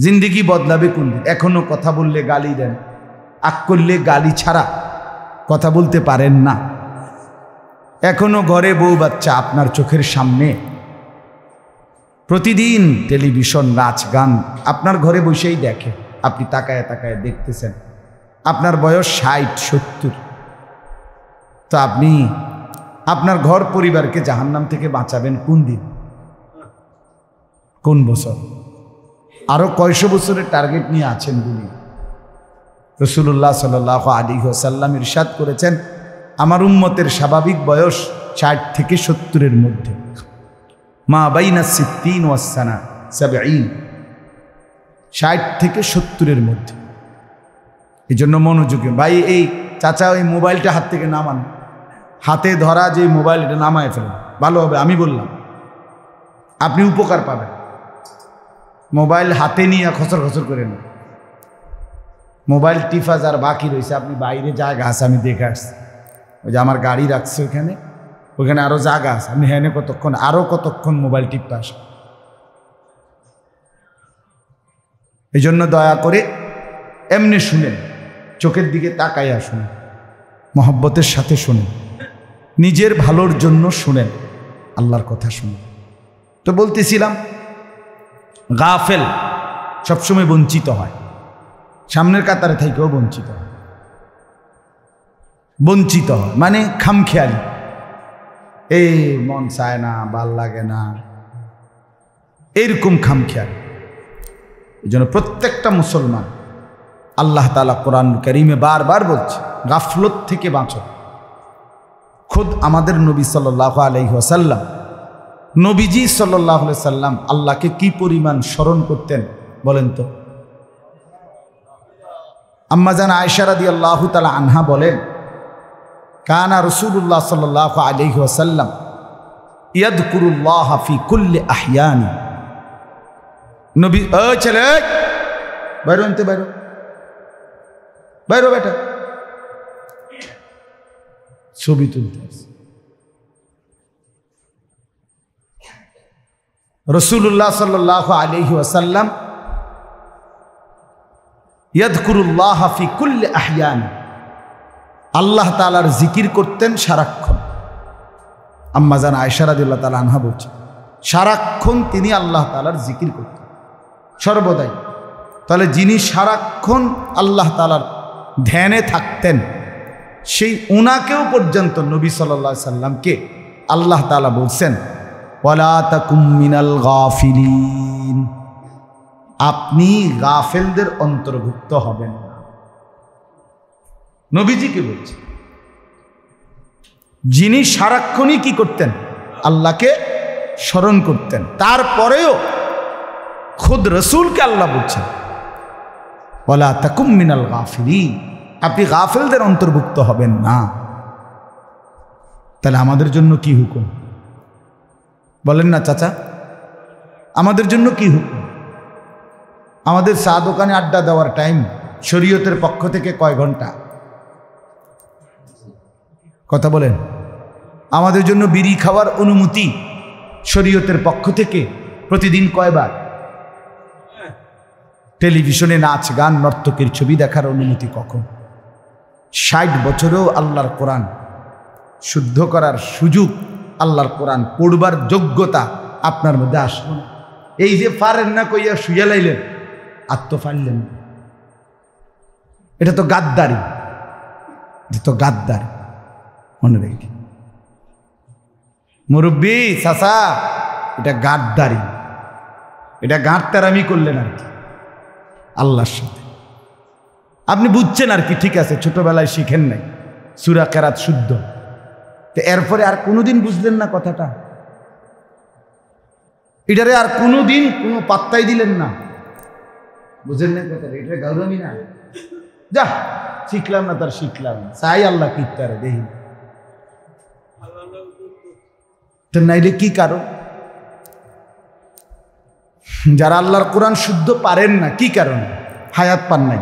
জিন্দেগি বদলাবে কোন দিন? এখনো কথা বললে গালি দেন, আগ করলে গালি ছাড়া কথা বলতে পারেন না। এখনো ঘরে বউ বাচ্চা আপনার চোখের সামনে, প্রতিদিন টেলিভিশন, নাচ গান আপনার ঘরে বসেই দেখে, আপনি তাকায় তাকায় দেখতেছেন। আপনার বয়স 60-70, তো আপনি আপনার ঘর পরিবারকে জাহান্নাম থেকে বাঁচাবেন কোন দিন, কোন বছর? আরো কয়শো বছরের টার্গেট নিয়ে আছেন দুনিয়া। রাসূলুল্লাহ সাল্লাল্লাহু আলাইহি ওয়াসাল্লাম ইরশাদ করেছেন, আমার উম্মতের স্বাভাবিক বয়স 60 থেকে 70-এর মধ্যে, মা বাইনা 60 ওয়াস সানা 70, 60 থেকে 70-এর মধ্যে। এই জন্য মনোযোগী ভাই, এই চাচা ওই মোবাইলটা হাত থেকে নামান, হাতে ধরা যে মোবাইল, এটা নামায় ফেলেন, ভালো হবে। আমি বললাম আপনি উপকার পাবেন। মোবাইল হাতে নিয়ে খসর খসর করে না, মোবাইল টিফা যার বাকি রয়েছে, আপনি বাইরে জায়গা আছে, আমি দেখে আসছি, ওই যে আমার গাড়ি রাখছে ওখানে, ওখানে আরো জায়গা আছে, আপনি হ্যাঁ কতক্ষণ, আরো কতক্ষণ মোবাইল টিপতে আসেন। এই জন্য দয়া করে এমনি শুনেন, চোখের দিকে তাকাইয়া শুনেন, মহব্বতের সাথে শুনেন, নিজের ভালোর জন্য শুনেন, আল্লাহর কথা শুনেন। তো বলতেছিলাম, গাফেল সবসময় বঞ্চিত হয়, সামনের কাতারে থেকেও বঞ্চিত হয়। বঞ্চিত হয় মানে খামখেয়ালি, এই মন চায় না, ভাল লাগে না, এইরকম খামখেয়ালি। এই জন্য প্রত্যেকটা মুসলমান, আল্লাহ তাআলা কোরআন কারীমে বারবার বলছে, গাফলত থেকে বাঁচো। খুদ আমাদের নবী সাল্লাল্লাহু আলাইহি ওয়াসাল্লাম, নবীজি সাল্লাল্লাহু আলাইহি সাল্লাম আল্লাহকে কি পরিমাণ স্মরণ করতেন বলেন তো? আম্মা জান আয়েশা রাদিয়াল্লাহু তাআলা আনহা বলেন, কানা রাসূলুল্লাহ সাল্লাল্লাহু আলাইহি ওয়াসাল্লাম ইয়াযকুরুল্লাহ ফি কুল্লি আহয়ানি। নবী, ও ছেলে বাইরো, আনতে বাইরো, বাইরো বেটা, ছবি তুলতে আছে। রাসূলুল্লাহ সাল্লাল্লাহু আলাইহি ওয়াসাল্লাম ইয়াযকুরুল্লাহ ফি কুল্লি আহয়ানি, আল্লাহ তাআলার জিকির করতেন সারাক্ষণ। আম্মা জান আয়েশা রাদিয়াল্লাহু তাআলা আনহা বলছেন, সারাক্ষণ তিনি আল্লাহ তাআলার জিকির করতেন সর্বদাই। তাহলে যিনি সারাক্ষণ আল্লাহ তাআলার ধ্যানে থাকতেন, সেই উনাকেও পর্যন্ত নবী সাল্লাল্লাহু আলাইহি সাল্লামকে আল্লাহ তাআলা বলছেন, ওয়ালা তাকুম মিনাল গাফিলিন, আপনি গাফেলদের অন্তর্ভুক্ত হবেন না। নবীজিকে বলছেন, যিনি সারাক্ষণই কি করতেন, আল্লাহকে স্মরণ করতেন, তারপরেও খুদ রসুলকে আল্লাহ বলছেন, ওয়ালা তাকুম মিনাল গাফিলিন, আপনি গাফেলদের অন্তর্ভুক্ত হবেন না। তাহলে আমাদের জন্য কি হুকুম বলেন না চাচা? আমাদের জন্য কি হুকুম? আমাদের চা দোকানে আড্ডা দেওয়ার টাইম শরীয়তের পক্ষ থেকে কয় ঘন্টা? কথা বলেন। আমাদের জন্য বিড়ি খাওয়ার অনুমতি শরীয়তের পক্ষ থেকে প্রতিদিন কয়বার? টেলিভিশনে নাচ গান নর্তকের ছবি দেখার অনুমতি কখন? 60 বছরেও আল্লাহর কোরআন শুদ্ধ করার সুযোগ, আল্লাহর কোরআন পড়বার যোগ্যতা আপনার মধ্যে আসলো না। এই যে পারেন না কইয়া শুয়ে লাইলেন, আর তো পারলেন না। এটা তো গাদ্দারি, এটা তো গাদ্দারি, মনে রেখে মুরব্বী চাচা, এটা গাদ্দারি, এটা গাঁটতারামি করলেন আর কি আল্লাহর সাথে। আপনি বুঝছেন আর কি, ঠিক আছে, ছোটবেলায় শিখেন নাই সূরা কেরাত শুদ্ধ, তো এরপরে আর কোনোদিন বুঝলেন না কথাটা, এটারে আর কোনোদিন কোনো পাত্তাই দিলেন না, বুঝেন না কথাটা, এটা গৌরবই না। যা শিখলাম না, তার শিখলাম না, চাই আল্লাহ কিত্তারে দেখি তো, নাইলে কি কারণ? যারা আল্লাহর কোরআন শুদ্ধ পারেন না, কি কারণ? হায়াত পান নাই।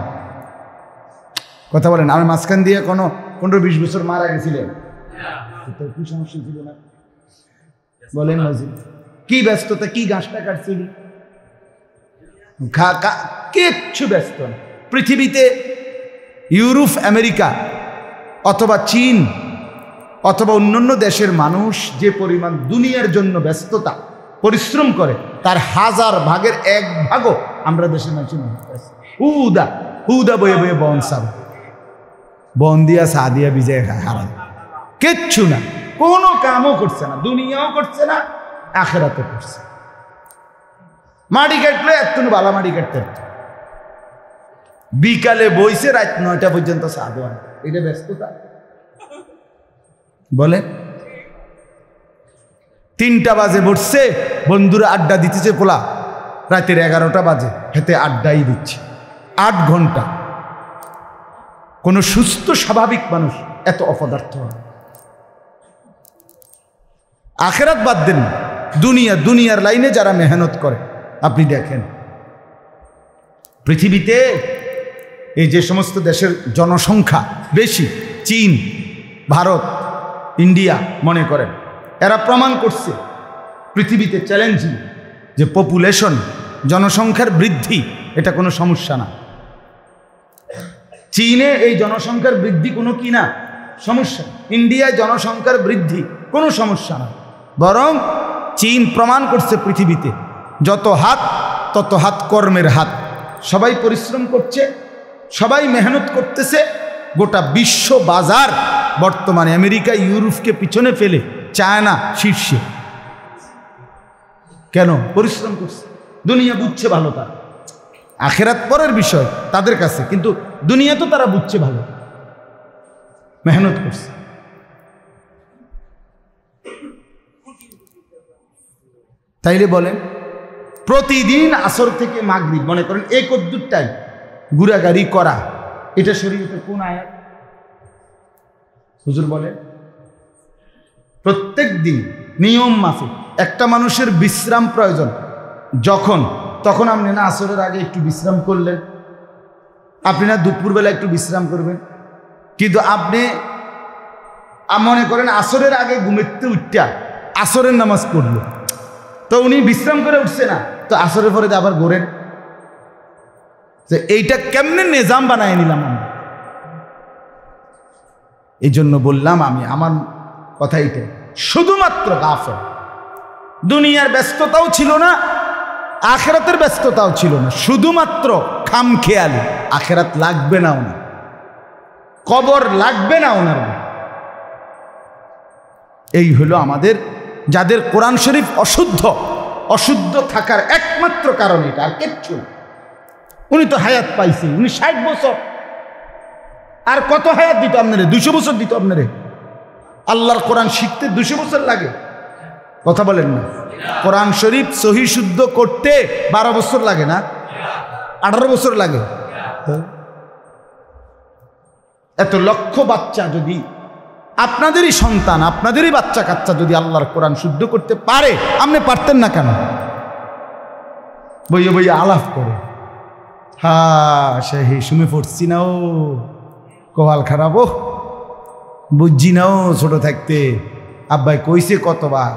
কথা বলেন। আমি মাঝখান দিয়ে কোনো 15-20 বছর মারা গেছিলেন, কি সমস্যা ছিল না বলেন? কি ব্যস্ততা, কি গাছটা কাটছিলি? কিচ্ছু ব্যস্ত না। পৃথিবীতে ইউরোপ, আমেরিকা অথবা চীন অথবা অন্যান্য দেশের মানুষ যে পরিমাণ দুনিয়ার জন্য ব্যস্ততা পরিশ্রম করে তার 1000 ভাগের 1 ভাগও আমরা দেশের মানুষ উদা উদা বয়ে বয়ে বন দিয়া সাদিয়া বিজয় খায় হারাম, কিচ্ছু না, কোনো কামও করছে না, দুনিয়াও করছে না, আখেরাতও করছে। মাটি কাটলে এতটুকু বালা মাটি কাটতে বিকালে বইছে রাত 9টা পর্যন্ত সাদোয়ান, এটা ব্যস্ততা বলে। 3টা বাজে বসছে, বন্ধুরা আড্ডা দিতেছে, পোলা রাতের 11টা বাজে হেতে আড্ডাই দিচ্ছে 8 ঘন্টা। কোন সুস্থ স্বাভাবিক মানুষ এত অপদার্থ হয়? আখেরাত বাদ দেন, দুনিয়ার লাইনে যারা মেহনত করে আপনি দেখেন পৃথিবীতে এই যে সমস্ত দেশের জনসংখ্যা বেশি, চীন, ভারত, ইন্ডিয়া মনে করেন, এরা প্রমাণ করছে পৃথিবীতে চ্যালেঞ্জিং যে পপুলেশন, জনসংখ্যার বৃদ্ধি এটা কোনো সমস্যা না। চীনে এই জনসংখ্যার বৃদ্ধি কোনো কি না সমস্যা, ইন্ডিয়ায় জনসংখ্যার বৃদ্ধি কোনো সমস্যা না, বরং চীন প্রমাণ করছে পৃথিবীতে যত হাত তত হাত কর্মের হাত, সবাই পরিশ্রম করছে, সবাই মেহনত করতেছে। গোটা বিশ্ব বাজার বর্তমানে আমেরিকা ইউরোপকে পিছনে ফেলে চায়না শীর্ষে। কেন? পরিশ্রম করছে, দুনিয়া বুঝছে ভালো, তার আখেরাত পরের বিষয় তাদের কাছে, কিন্তু দুনিয়া তো তারা বুঝছে ভালো, মেহনত করছে। তাইলে বলেন প্রতিদিন আসর থেকে মাগরিব মনে করেন এই কদ্দুরটাই ঘুরাগাড়ি করা, এটা শরীয়তে কোন আয়াত? হুজুর বলেন প্রত্যেক দিন নিয়ম মাফিক একটা মানুষের বিশ্রাম প্রয়োজন, তখন আপনি না আসরের আগে একটু বিশ্রাম করলেন, আপনি না দুপুরবেলা একটু বিশ্রাম করবেন, কিন্তু আপনি মনে করেন আসরের আগে ঘুমেতে উঠটা আসরের নামাজ পড়লো, তো উনি বিশ্রাম করে উঠছে না, তো আসরের পরে আবার ঘোরেন, যে এইটা কেমনে নিজাম বানায় নিলাম আমি। এই জন্য বললাম আমি, আমার কথা এইটাই, শুধুমাত্র গাফেল, দুনিয়ার ব্যস্ততাও ছিল না, আখেরাতের ব্যস্ততাও ছিল না, শুধুমাত্র খামখেয়ালি। আখেরাত লাগবে না ওনার, কবর লাগবে না ওনার। এই হলো আমাদের, যাদের কোরআন শরীফ অশুদ্ধ থাকার একমাত্র কারণ এটা, আর কিচ্ছু না। উনি তো হায়াত পাইছে, উনি 60 বছর, আর কত হায়াত দিত আপনারে? 200 বছর দিত আপনারে। আল্লাহর কোরআন শিখতে 200 বছর লাগে? কথা বলেন না। কোরআন শরীফ সহি শুদ্ধ করতে 12 বছর লাগে না? 18 বছর লাগে। এত লক্ষ বাচ্চা যদি, আপনাদেরই সন্তান, আপনাদেরই বাচ্চা কাচ্চা যদি আল্লাহর কোরআন শুদ্ধ করতে পারে, আপনি পারতেন না কেন? বইয়ে বইয়ে আলাপ করে, হ্যাঁ সে শুনে পড়ছি না, ও কপাল খারাপ, ও বুঝছি না, ও ছোট থাকতে আব্বাই কইছে কতবার,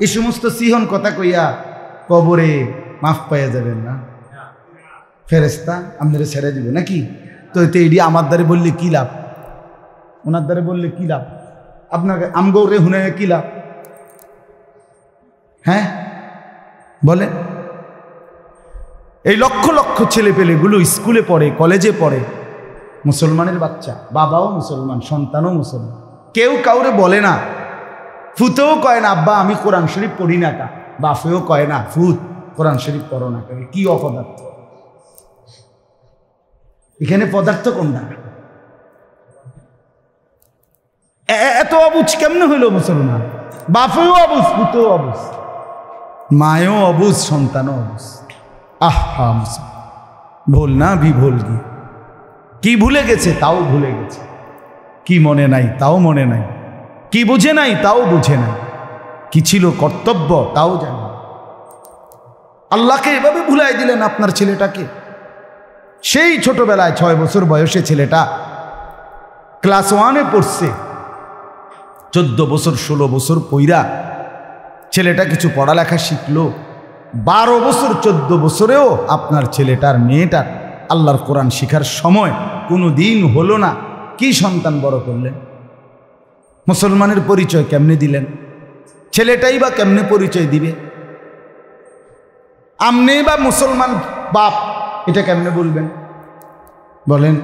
এই সমস্ত সিহন কথা কইয়া কবরে মাফ পাইয়া যাবেন না, ফেরেস্তা আপনারা ছেড়ে দিবে নাকি? তো এতে এডি আমার দ্বারে বললে কি লাভ, ওনার দ্বারে বললে কি লাভ, আপনাকে আমগৌরে হুনে কি লাভ? হ্যাঁ বলে, এই লক্ষ লক্ষ ছেলে পেলেগুলো স্কুলে পড়ে, কলেজে পড়ে, মুসলমানের বাচ্চা, বাবাও মুসলমান, সন্তানও মুসলমান, কেউ কাউরে বলে না, ফুতেও কয় না আব্বা আমি কোরআন শরীফ পড়ি না কা, বাফেও কয় না ফুত কোরআন শরীফ পড়ো না কা। কি অপদার্থ! এখানে পদার্থ কোনটা? এত অবুঝ কেমনে হইল মুসলমান? বাপেও অবুঝ, পুতেও অবুঝ, মায়েও অবুঝ, সন্তানও অবুঝ। আহা মুসলমান, ভুল না বিভুল গিয়ে কি ভুলে গেছে তাও ভুলে গেছে, কি মনে নাই তাও মনে নাই, কি বুঝে নাই তাও বুঝে নাই, কি ছিল কর্তব্য তাও জানে। আল্লাহকে এভাবে ভুলাই দিলেন আপনার ছেলেটাকে। সেই ছোটবেলায় 6 বছর বয়সে ছেলেটা ক্লাস 1-এ পড়ছে, 14 বছর 16 বছর পইরা ছেলেটা কিছু পড়ালেখা শিখলো, 12 বছর 14 বছরেও আপনার ছেলেটার মেয়েটার আল্লাহর কোরআন শিখার সময় কোনো দিন হলো না, কি সন্তান বড় করলেন? মুসলমানের পরিচয় কেমনে দিলেন? ছেলেটাই বা কেমনে পরিচয় দিবে? আমনে বা মুসলমান বাপ এটা কেমনে বলবেন? বলেন,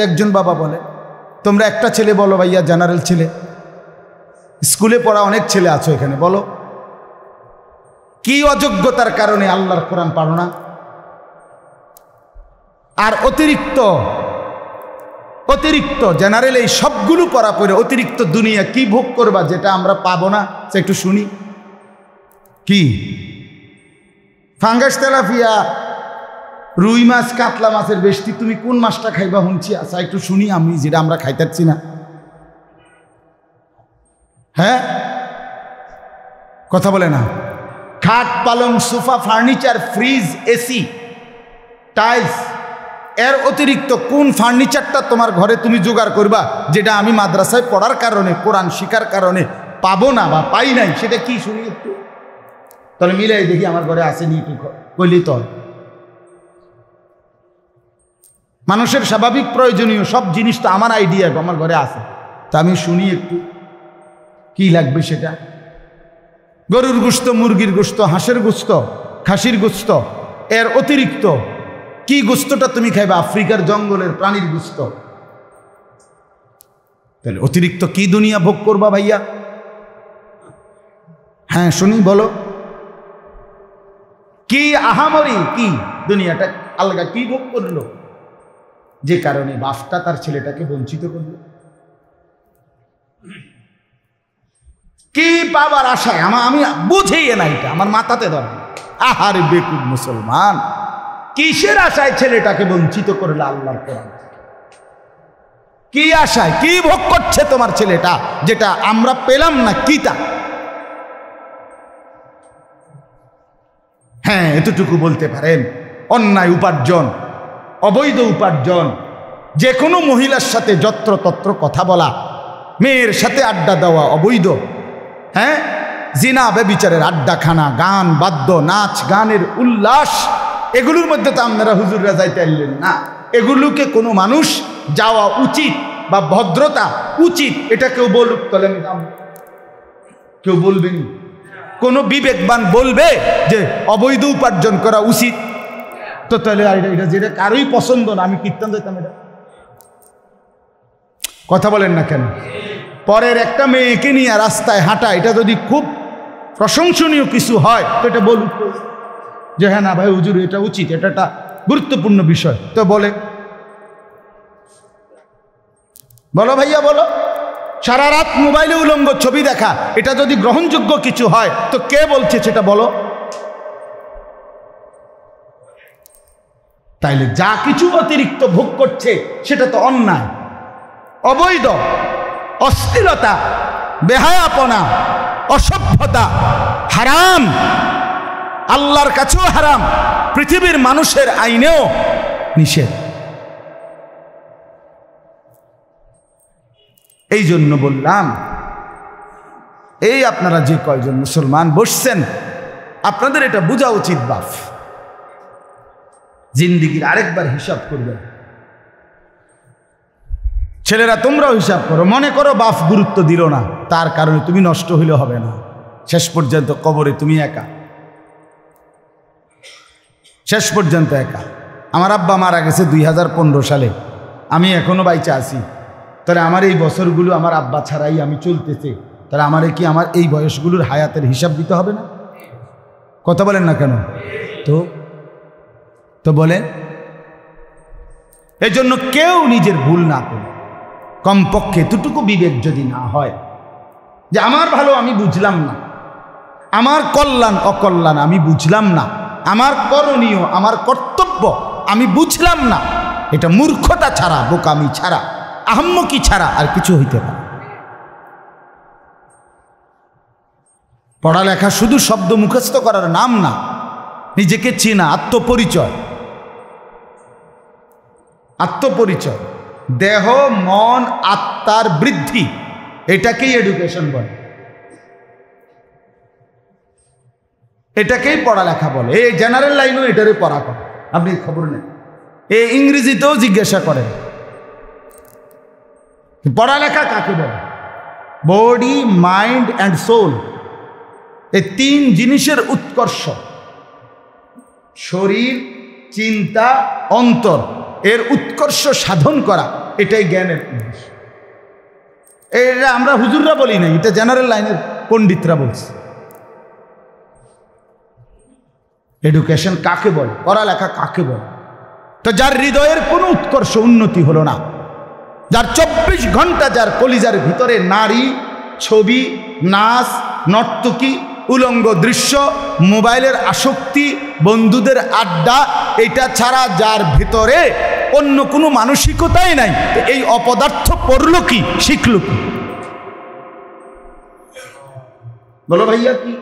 একজন বাবা বলে, তোমরা একটা ছেলে বলো ভাইয়া, জেনারেল ছেলে, স্কুলে পড়া অনেক ছেলে আছো এখানে, বলো কি অযোগ্যতার কারণে আল্লাহর কোরআন পারো না? আর অতিরিক্ত জেনারেল এই সবগুলো পড়া পড়ে অতিরিক্ত দুনিয়া কি ভোগ করবা যেটা আমরা পাবো না? সে একটু শুনি। কি ফাঙ্গাস, তেলাপিয়া, রুই মাছ, কাতলা মাছের বেশি তুমি কোন মাছটা খাইবা শুনছি? আচ্ছা একটু শুনি আমি, যেটা আমরা খাইতেছি না। হ্যাঁ, কথা বলে না। খাট, পালং, sofa, furniture, fridge, AC, tiles, এর অতিরিক্ত কোন ফার্নিচারটা তোমার ঘরে তুমি জোগাড় করবা যেটা আমি মাদ্রাসায় পড়ার কারণে, কোরআন শিখার কারণে পাবো না বা পাই নাই? সেটা কি শুনি একটু, তাহলে মিলাই দেখি আমার ঘরে আসেনি কি কইলি তো। মানুষের স্বাভাবিক প্রয়োজনীয় সব জিনিস তো আমার আইডিয়া আমার ঘরে আছে, তা আমি শুনি একটু কি লাগবে সেটা। গরুর গোশত, মুরগির গোশত, হাঁসের গোশত, খাসির গোশত, এর অতিরিক্ত কি গোশতটা তুমি খাইবা? আফ্রিকার জঙ্গলের প্রাণীর গোশত। তাহলে অতিরিক্ত কি দুনিয়া ভোগ করবা ভাইয়া? হ্যাঁ শুনি, বলো কি আহামরি, কি দুনিয়াটা আলগা কি ভোগ করলো যে কারণে বাপটা তার ছেলেটাকে বঞ্চিত করলো? কি পাবার আশায়? আমি বুঝেই না, এটা আমার মাথাতে ধরে। আহারে বেকুব মুসলমান, কিসের আশায় ছেলেটাকে বঞ্চিত করলো আল্লাহর কোরআন? কি আশায়, কি ভোগ করছে তোমার ছেলেটা যেটা আমরা পেলাম না? কি তা? হ্যাঁ এতটুকু বলতে পারেন, অন্যায় উপার্জন, অবৈধ উপার্জন, যে কোনো মহিলার সাথে যত্রতত্র কথা বলা, মেয়ের সাথে আড্ডা দেওয়া অবৈধ। হ্যাঁ, জিনা ব্যভিচারের আড্ডাখানা, গান বাদ্য, নাচ গানের উল্লাস, এগুলোর মধ্যে তো আপনারা হুজুররা যাইতে পারলেন না। এগুলোকে কোনো মানুষ যাওয়া উচিত বা ভদ্রতা উচিত, এটা কেউ বলুক? তাহলে কেউ বলবেন? কোনো বিবেকবান বলবে যে অবৈধ উপার্জন করা উচিত? তো তাহলে এটা যেটা কারোই পছন্দ না, আমি কীর্তন দিতাম এটা। কথা বলেন না কেন? পরের একটা মেয়েকে নিয়ে রাস্তায় হাঁটা, এটা যদি খুব প্রশংসনীয় কিছু হয় তো এটা বলুক যে হ্যাঁ না ভাই হুজুর এটা উচিত, এটা একটা গুরুত্বপূর্ণ বিষয়, তো বলে বলো ভাইয়া বলো। সারা রাত মোবাইলে উলঙ্গ ছবি দেখা, এটা যদি গ্রহণযোগ্য কিছু হয় তো কে বলছে সেটা বলো? তাইলে যা কিছু অতিরিক্ত ভোগ করছে সেটা তো অন্যায়, অবৈধ, অশ্লীলতা, বেহায়াপনা, অসভ্যতা, হারাম, আল্লাহর কাছেও হারাম, পৃথিবীর মানুষের আইনেও নিষেধ। এই জন্য বললাম, এই আপনারা যে কয়জন মুসলমান বসছেন, আপনাদের এটা বোঝা উচিত বাপ, জিন্দিগির আরেকবার হিসাব করবেন। ছেলেরা তোমরাও হিসাব করো, মনে করো বাপ গুরুত্ব দিল না, তার কারণে তুমি নষ্ট হইলে হবে না, শেষ পর্যন্ত কবরে তুমি একা, শেষ পর্যন্ত একা। আমার আব্বা মারা গেছে 2015 সালে, আমি এখনো বাইচা আছি, তাহলে আমার এই বছরগুলো আমার আব্বা ছাড়াই আমি চলতেছে, তাহলে আমারে কি আমার এই বয়সগুলোর হায়াতের হিসাব দিতে হবে না? কথা বলেন না কেন? তো বলেন, এই জন্য কেউ নিজের ভুল না করে, কমপক্ষে এতটুকু বিবেক যদি না হয় যে আমার ভালো আমি বুঝলাম না, আমার কল্যাণ অকল্যাণ আমি বুঝলাম না, আমার করণীয় আমার কর্তব্য আমি বুঝলাম না, এটা মূর্খতা ছাড়া, বোকামি ছাড়া, আহাম্মকি ছাড়া আর কিছু হইতে পারে। পড়ালেখা শুধু শব্দ মুখস্থ করার নাম না, নিজেকে চেনা, আত্মপরিচয়, আত্মপরিচয়, দেহ মন আত্মার বৃদ্ধি, এটাকেই এডুকেশন বলে। এটাকেই পড়ালেখা বলে। এই জেনারেল লাইনও এটারে পড়া করে, আপনি খবর নেন। এই ইংরেজিতেও জিজ্ঞাসা করেন পড়ালেখা কাকে বলে। বডি, মাইন্ড অ্যান্ড সোল, এই তিন জিনিসের উৎকর্ষ, শরীর, চিন্তা, অন্তর, এর উৎকর্ষ সাধন করা, এটাই জ্ঞানের উদ্দেশ্য। এটা আমরা হুজুররা বলি না, এটা জেনারেল লাইনের পণ্ডিতরা বলছে। এডুকেশন কাকে বলে, পড়ালেখা কাকে বলে? তো যার হৃদয়ের কোনো উৎকর্ষ উন্নতি হলো না, যার 24 ঘন্টা যার কলিজার ভিতরে নারী, ছবি, নাচ, নর্তকী, উলঙ্গ দৃশ্য, মোবাইলের আসক্তি, বন্ধুদের আড্ডা, এটা ছাড়া যার ভিতরে অন্য কোনো মানসিকতাই নাই, এই অপদার্থ পড়ল কি, শিখল কি? বলো ভাইয়া, কি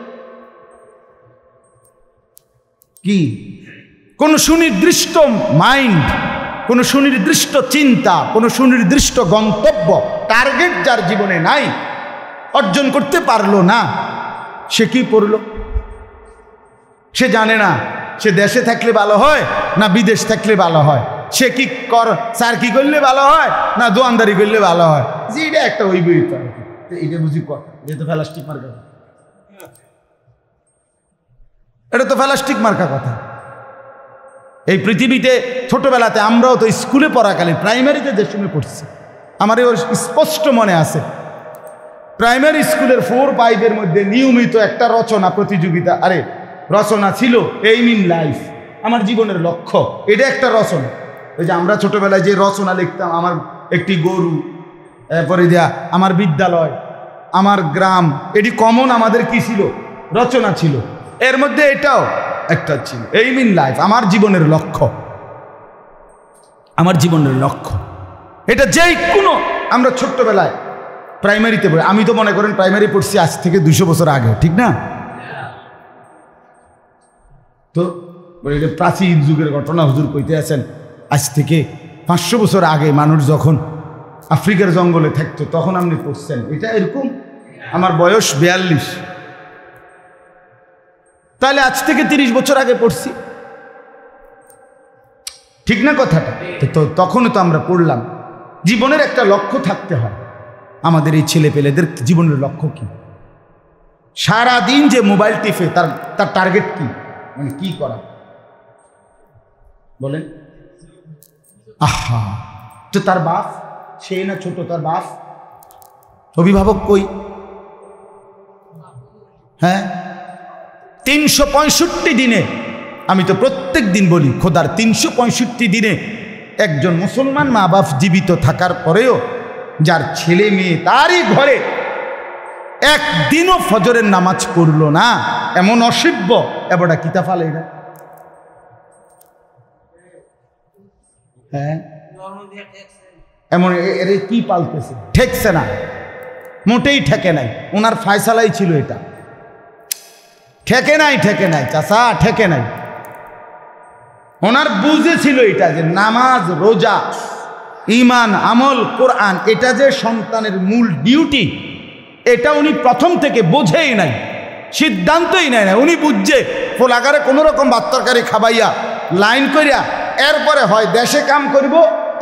কি কোন সুনির্দিষ্ট মাইন্ড, কোন সুনির্দিষ্ট চিন্তা, কোন সুনির্দিষ্ট গন্তব্য, টার্গেট যার জীবনে নাই, অর্জন করতে পারলো না, সে কি পড়ল? সে জানে না সে দেশে থাকলে ভালো হয় না বিদেশ থাকলে ভালো হয়, সে কি স্যার কি করলে ভালো হয় না দোয়ানদারি করলে ভালো হয়। যে এটা একটা ওই বই, এটা বুঝি কর, এটা তো প্লাস্টিক মার্কা, এটা তো প্লাস্টিক মার্কা কথা। এই পৃথিবীতে ছোটবেলাতে আমরাও তো স্কুলে পড়াকালীন প্রাইমারিতে যে সময় পড়ছি, আমার স্পষ্ট মনে আছে, প্রাইমারি স্কুলের 4-5 মধ্যে নিয়মিত একটা রচনা প্রতিযোগিতা, আরে রচনা ছিল এইম ইন লাইফ, আমার জীবনের লক্ষ্য, এটা একটা রচনা। ওই যে আমরা ছোটবেলায় যে রচনা লিখতাম, আমার একটি গরু, এরপরে দিয়া আমার বিদ্যালয়, আমার গ্রাম, এটি কমন আমাদের কি ছিল, রচনা ছিল। এর মধ্যে এটাও একটা ছিল, এইম ইন লাইফ, আমার জীবনের লক্ষ্য, আমার জীবনের লক্ষ্য। এটা যেই কোনো, আমরা ছোট্টবেলায় প্রাইমারিতে পড়ি, আমি তো মনে করেন প্রাইমারি পড়ছি আজ থেকে 200 বছর আগে, ঠিক না? তো এটা প্রাচীন যুগের ঘটনা হুজুর কইতে আছেন, আজ থেকে 500 বছর আগে মানুষ যখন আফ্রিকার জঙ্গলে থাকতো তখন আপনি পড়ছেন, এটা এরকম। আমার বয়স 42, তাহলে আজ থেকে 30 বছর আগে পড়ছি, ঠিক না কথাটা? তো তখনও তো আমরা পড়লাম। জীবনের একটা লক্ষ্য থাকতে হয়। আমাদের এই ছেলে পেলেদের জীবনের লক্ষ্য কি? সারা দিন যে মোবাইল টিপে তার টার্গেট কি, মানে কি করা বলেন? আহা, তো তার বাপ, সে না ছোট, তার বাপ, অভিভাবক কই? হ্যাঁ, 365 দিনে, আমি তো প্রত্যেক দিন বলি খোদার 365 দিনে একজন মুসলমান মা বাপ জীবিত থাকার পরেও যার ছেলে মেয়ে তারই ঘরে একদিনও ফজরের নামাজ পড়ল না, এমন অসভ্য এবটা কিতা ফালে এটা। হ্যাঁ, এমন এর কি পালতেছে, ঠেকছে না, মোটেই ঠেকে নাই। ওনার ফায়সালাই ছিল এটা, ঠেকে নাই, ঠেকে নাই চাচা, ঠেকে নাই। ওনার বুঝেছিল এটা যে নামাজ, রোজা, ঈমান, আমল, কোরআন, এটা যে সন্তানের মূল ডিউটি, এটা উনি প্রথম থেকে বোঝেই নাই, সিদ্ধান্তই নেয় না। উনি বুঝছে ফোলাগারে কোনো রকম বাত্তরকারি খাবাইয়া লাইন করিয়া এরপরে হয় দেশে কাম করব,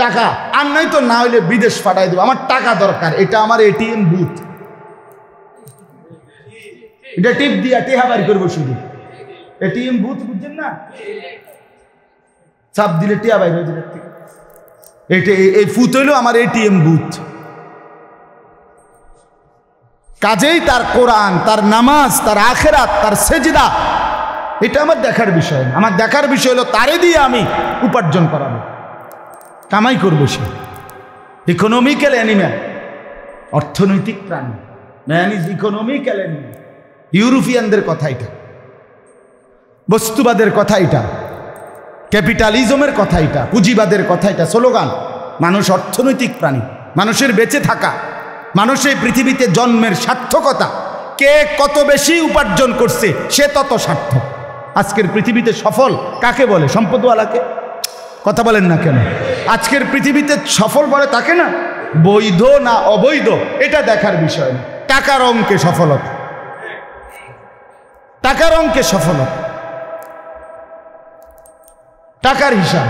টাকা, আর নয় তো না হইলে বিদেশ পাঠাই দেবো, আমার টাকা দরকার, এটা আমার এটিএম বুথ, এটা টিপ দিয়া টেহা বাড়ি করবো শুধু। এটিএম বুথ বুঝছেন না, চাপ দিলে টিয়া বাইর হয়ে যাবে। এই ফুত হইল আমার এটিএম বুথ। কাজেই তার কোরআন, তার নামাজ, তার আখেরাত, তার সেজদা, এটা আমার দেখার বিষয় না। আমার দেখার বিষয় হলো তারে দিয়ে আমি উপার্জন করাবো, কামাই করবো। সে ইকোনমিক্যাল অ্যানিম্যাল, অর্থনৈতিক প্রাণী, ম্যান ইজ ইকোনমিক্যাল অ্যানিম্যাল। ইউরোপিয়ানদের কথা এটা, বস্তুবাদের কথা এটা, ক্যাপিটালিজমের কথা এটা, পুঁজিবাদের কথা এটা, স্লোগান। মানুষ অর্থনৈতিক প্রাণী, মানুষের বেঁচে থাকা, মানুষের পৃথিবীতে জন্মের সার্থকতা, কে কত বেশি উপার্জন করছে সে তত সার্থক। আজকের পৃথিবীতে সফল কাকে বলে? সম্পদওয়ালাকে। কথা বলেন না কেন? আজকের পৃথিবীতে সফল বলে তাকে না, বৈধ না অবৈধ এটা দেখার বিষয় না, টাকার অঙ্কে সফলতা। টাকার অঙ্কে সফলতা, টাকার হিসাব।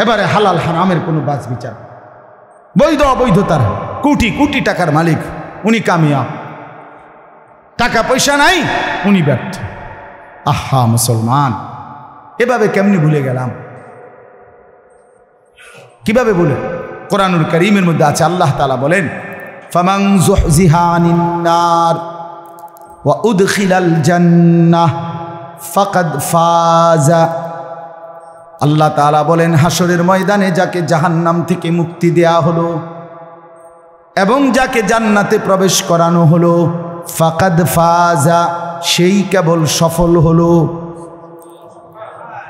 এবারে হালাল হারামের কোনো বাজ বিচার, বৈধ অবৈধতার, কোটি কোটি টাকার মালিক উনি কামিয়াব, টাকা পয়সা নাই উনি ব্যর্থ। আহা মুসলমান, এভাবে কেমনি ভুলে গেলাম? কিভাবে বলে? কোরআনুল কারীমের মধ্যে আছে, আল্লাহ তাআলা বলেন ফামান যুহজিহা আনিন নার ওয়া উদখিলাল জান্নাহ ফাকাদ ফাজা। আল্লাহ তাআলা বলেন হাসরের ময়দানে যাকে জাহান্নাম থেকে মুক্তি দেয়া হলো এবং যাকে জান্নাতে প্রবেশ করানো হলো, ফাকাদ ফাজা, সেই কেবল সফল হলো।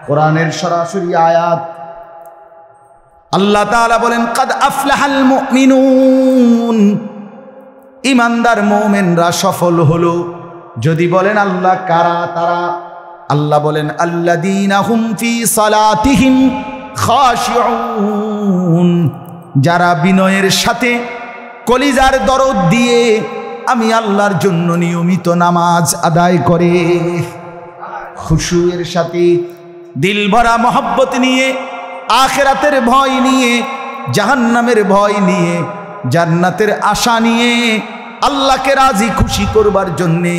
কোরআনের সরাসরি আয়াত। আল্লাহ তাআলা বলেন কাদ আফলাহাল মুমিনুন, ঈমানদার মুমিনরা সফল হলো। যদি বলেন আল্লাহ কারা তারা, আল্লাহ বলেন আল্লাযীনা হুম ফি সালাতিহিম খাশিউন, যারা বিনয়ের সাথে কলিজার দরদ দিয়ে আমি আল্লাহর জন্য নিয়মিত নামাজ আদায় করে, খুশুয়ের সাথে, দিল ভরা মহব্বত নিয়ে, আখিরাতের ভয় নিয়ে, জাহান্নামের ভয় নিয়ে, জান্নাতের আশা নিয়ে, আল্লাহকে রাজি খুশি করবার জন্যে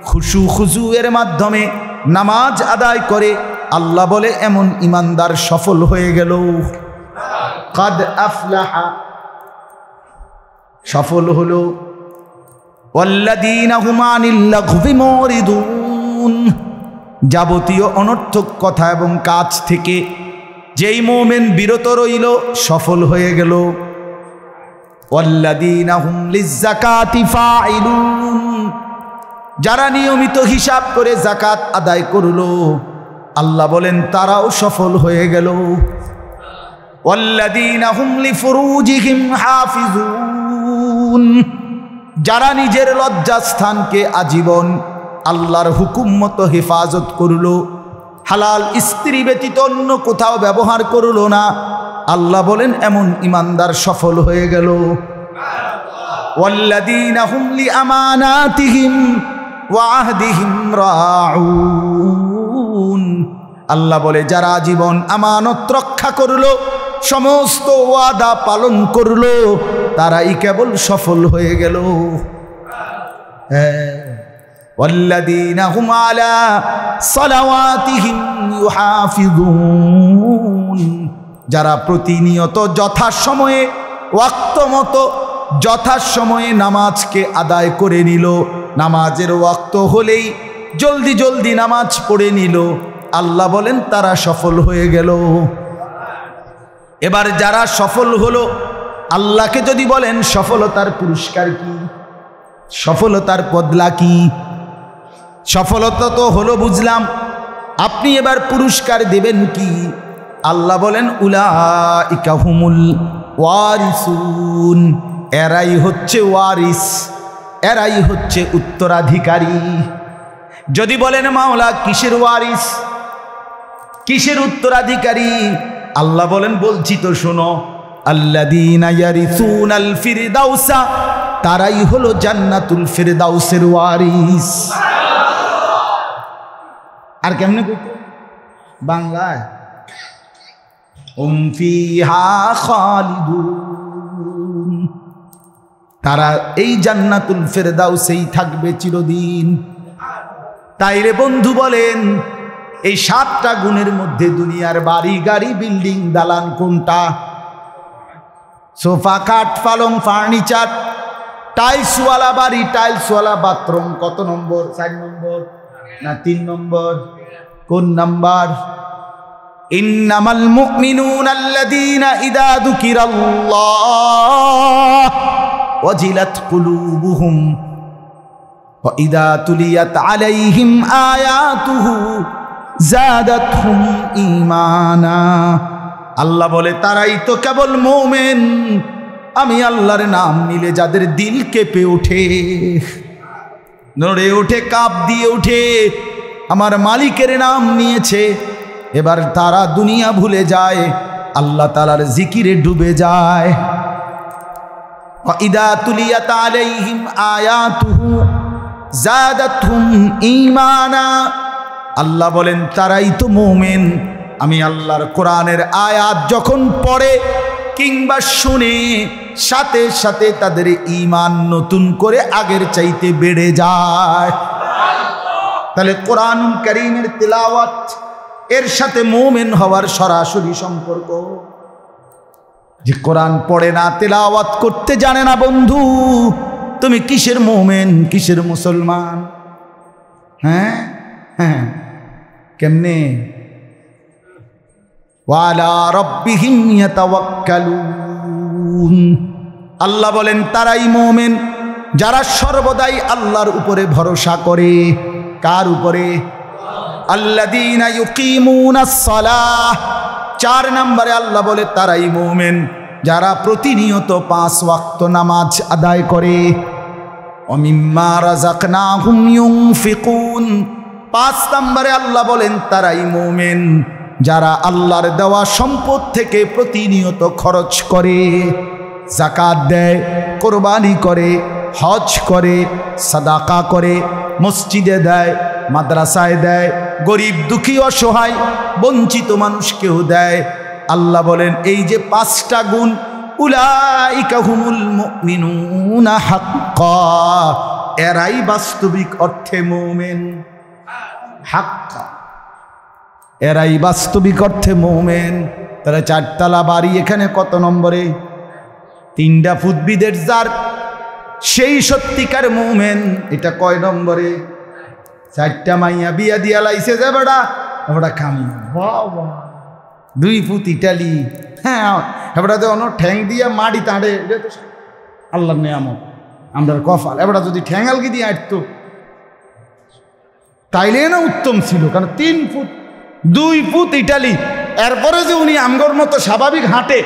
খুশু খুজুয়ের মাধ্যমে নামাজ আদায় করে। আল্লাহ বলে এমন ইমানদার সফল হয়ে গেল। কাদ আফলাহা, সফল হলো। ওয়াল্লাযীনা হুম আনিল লাগবি মুরিদুন, যাবতীয় অনর্থক কথা এবং কাজ থেকে যেই মুমিন বিরত রইল সফল হয়ে গেল। ওয়াল্লাযীনা হুম লিয-যাকাতি ফাইলুন, যারা নিয়মিত হিসাব করে যাকাত আদায় করলো আল্লাহ বলেন তারাও সফল হয়ে গেল। ওয়াল্লাযীনা হুম লিফুরুজিহিম হাফিজুন, যারা নিজের লজ্জাস্থানকে আজীবন আল্লাহর হুকুম মতো হেফাজত করলো, হালাল স্ত্রী ব্যতীত অন্য কোথাও ব্যবহার করলো না, আল্লাহ বলেন এমন ইমানদার সফল হয়ে গেল। ওয়াল্লাযীনা হুম লিআমানাতিহিম ওয়া আহদিহিম রাউন, আল্লাহ বলে যারা জীবন আমানত রক্ষা করলো, সমস্ত ওয়াদা পালন করলো, তারাই কেবল সফল হয়ে গেল। ওয়াল্লাযীনা হুম আলা সালাওয়াতিহিম ইউহাফিজুন, যারা প্রতিনিয়ত যথাসময়ে ওয়াক্ত মতো যথাসময়ে নামাজকে আদায় করে নিল, নামাজের ওয়াক্ত হলেই জলদি জলদি নামাজ পড়ে নিল, আল্লাহ বলেন তারা সফল হয়ে গেল। এবার যারা সফল হলো, আল্লাহকে যদি বলেন সফলতার পুরস্কার কি, সফলতার বদলা কি? সফলতা তো হলো বুঝলাম, আপনি এবার পুরস্কার দেবেন কি? আল্লাহ বলেন উলাইকা হুমুল ওয়ারিসুন, এরাই হচ্ছে ওয়ারিস, এরাই হচ্ছে উত্তরাধিকারী। যদি বলেন মাওলা কিসের ওয়ারিস, কিসের উত্তরাধিকারী? আল্লাহ বলেন বলছি তো শোনো, আল্লাযীনা ইয়ারিসুনাল ফিরদাউসা, তারাই হলো জান্নাতুল ফিরদাউসের ওয়ারিস। আর কেমনে কইতে বাংলায়? হুম ফিহা খালিদুন, তারা এই জান্নাতুল ফিরদাউসেই থাকবে চিরদিন। তাইরে বন্ধু বলেন এই 7টা গুণের মধ্যে দুনিয়ার বাড়ি গাড়ি বিল্ডিং দালান কোনটা? সোফা খাট পালং ফার্নিচার, টাইলসওয়ালা বাড়ি টাইলসওয়ালা বাথরুম কত নম্বর? 4 নম্বর না 3 নম্বর? কোন নাম্বার? ইন্নামাল মুমিনুনা আল্লাযীনা ইযা যুকিরাল্লাহ ওয়াজিলাত কুলুবুহুম ওয়া ইযা তুলিয়াত আলাইহিম আয়াতুহু যাদাতহুম ঈমানা। আল্লাহ বলে তারাই তো কেবল মুমিন, আমি আল্লাহর নাম নিলে যাদের দিল কেঁপে ওঠে, নড়ে ওঠে, কাঁপ দিয়ে ওঠে, আমার মালিকের নাম নিয়েছে, এবার তারা দুনিয়া ভুলে যায়, আল্লাহ তাআলার জিকিরে ডুবে যায়। ওয়া ইযা তুলিয়াত আলাইহিম আয়াতুহু যাদাতহুম ঈমানা। আল্লাহ বলেন তারাই তো মুমিন। আমি আল্লাহর কোরআনের আয়াত যখন পড়ে কিংবা শুনে সাথে সাথে তাদের ঈমান নতুন করে আগের চাইতে বেড়ে যায়। তাহলে কোরআনুল কারীমের তিলাওয়াত এর সাথে মুমিন হওয়ার সরাসরি সম্পর্ক। যে কোরআন পড়ে না, তিলাওয়াত করতে জানে না, বন্ধু তুমি কিসের মুমিন, কিসের মুসলমান? হ্যাঁ হ্যাঁ, কেমনে? ওয়ালা রাব্বিহিম ইয়াতাওয়াক্কালুন। আল্লাহ বলেন তারাই মুমিন যারা সর্বদাই আল্লাহর উপরে ভরসা করে। কার উপরে? আল্লাযীনা ইউকিমুনাস সালাহ। 4 নম্বরে আল্লাহ বলে তারাই মুমিন যারা প্রতিনিয়ত 5 ওয়াক্ত নামাজ আদায় করে। ওয়া মিম্মা রাযাকনাহুম ইউনফিকুন। 5 নম্বরে আল্লাহ বলেন তারাই মুমিন যারা আল্লাহর দেওয়া সম্পদ থেকে প্রতিনিয়ত খরচ করে, যাকাত দেয়, কোরবানি করে, হজ করে, সাদাকা করে, মসজিদে দেয়, মাদ্রাসায় দেয়, গরিব দুঃখী অসহায় বঞ্চিত মানুষকেও দেয়। আল্লাহ বলেন এই যে 5টা গুণ, উলাইকা হুমুল মুমিনুনা হাক্কা, এরাই বাস্তবিক অর্থে মুমিন। হাক্কা, এরাই বাস্তবিক অর্থে মুমিন। তারা 4 তলা বাড়ি এখানে কত নম্বরে? 3টা ফুটবিদের যার, সেই সত্যিকার মুমিন। এটা কয় নম্বরে? 4টা মাইয়া বিয়া দিয়া লাইছে যে বেড়া ওটা খামি 2 ফুট ইটালি। হ্যাঁ, এবারে তো অন্য ঠ্যাং দিয়া মাটি তাঁড়ে, আল্লাহর নিয়ামত, আমরা কফাল। এবারে যদি ঠ্যাঙ্গালকি দিয়ে আটতো তাইলে না উত্তম ছিল, কারণ 3 ফুট 2 ফুট ইটালি, এরপরে যে উনি আমগর মতো স্বাভাবিক হাঁটে,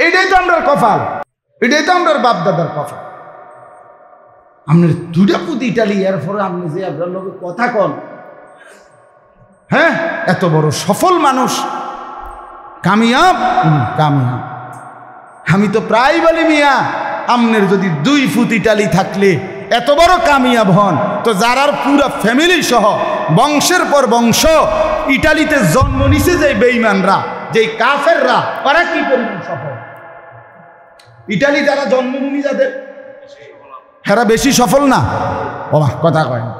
এটাই তো আমরা কফাল, এটাই তো আমরা বাপদাদার কফাল। আপনার 2টা ফুট ইটালি, এরপরে আপনি যে আপনার লোকের কথা কন, হ্যাঁ, এত বড় সফল মানুষ, কামিয়াব, কামিয়াব। আমি তো প্রায় বলি মিয়া, আপনার যদি 2 ফুট ইটালি থাকলে এত বড় কামিয়াব হন, তো যারার পুরা ফ্যামিলি সহ বংশের পর বংশ ইটালিতে জন্ম নিছে যে বেঈমানরা, যে কাফেররা, ওরা কি পরিমাণ সফল? ইটালি যারা জন্মভূমি যাদের, হেরা বেশি সফল না? ও কথা কয় না।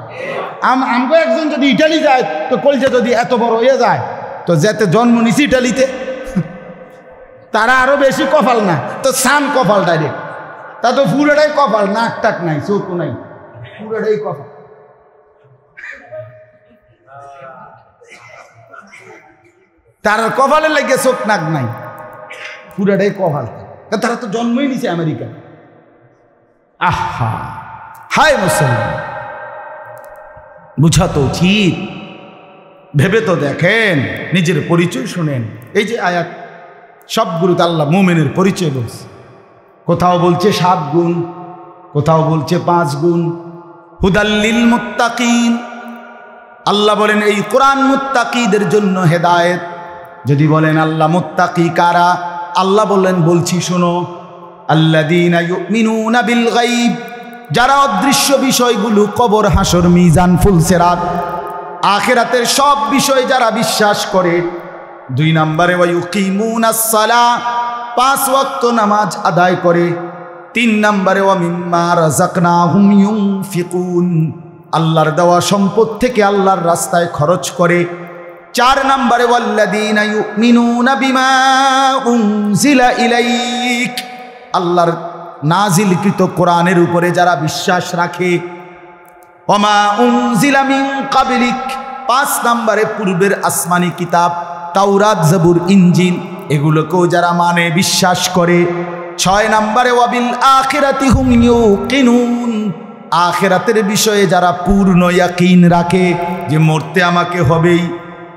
আমগো একজন যদি ইটালি যায় তো কলজা যদি এত বড় হয়ে যায়, তো যেতে জন্ম নিছি ইটালিতে তারা আরো বেশি কপাল না? তো সান কপাল ডাইরেক্ট, তা তো পুরোটাই কপাল, নাক টাক নাই, চোখ নাই, পুরোটাই কপাল। তার কপালে লেগে চোখ নাক নাই, পুরোটাই কপাল। তারা তো জন্মই নিছে আমেরিকা। আহা, হায় মুসলমান, বুঝা তো উচিত। ভেবে তো দেখেন, নিজের পরিচয় শুনেন। এই যে আয়াত সবগুলোতে আল্লাহ মুমিনের পরিচয় বলছে। কোথাও বলছে 7 গুণ, কোথাও বলছে 5 গুণ। হুদাল্লিল মুত্তাকিন, আল্লাহ বলেন এই কোরআন মুত্তাকিদের জন্য হেদায়েত। যদি বলেন আল্লাহ মুত্তাকি কারা, আল্লাহ বললেন বলছি শোনো, আল্লাযীনা ইউমিনুনা বিল গায়ব, যারা অদৃশ্য বিষয়গুলো, কবর, হাসর, মিজান, ফুলসিরাত, আখিরাতের সব বিষয় যারা বিশ্বাস করে। 2 নম্বরে ওয়া ইউকিমুনাস সালাহ, 5 ওয়াক্ত নামাজ আদায় করে। 3 নম্বরে ওয়া মিম্মা রাযাকনাহুম ইউনফিকুন, আল্লাহর দেওয়া সম্পদ থেকে আল্লাহর রাস্তায় খরচ করে। 4 নম্বরে ওয়াল্লাযীনা ইউমিনুনা বিমা উনজিলা ইলাইক, আল্লাহর নাজিলকৃত কোরআনের উপরে যারা বিশ্বাস রাখে। ওমা উনজিলা মিন ক্বাবলিক, 5 নম্বরে পূর্বের আসমানি কিতাব তাওরাত, জবুর, ইনজিল, এগুলোকেও যারা মানে, বিশ্বাস করে। 6 নম্বরে ওয়াবিল আখিরাতি হুম ইউকিনুন, আখিরাতের বিষয়ে যারা পূর্ণ ইয়াকিন রাখে, যে মরতে আমাকে হবেই,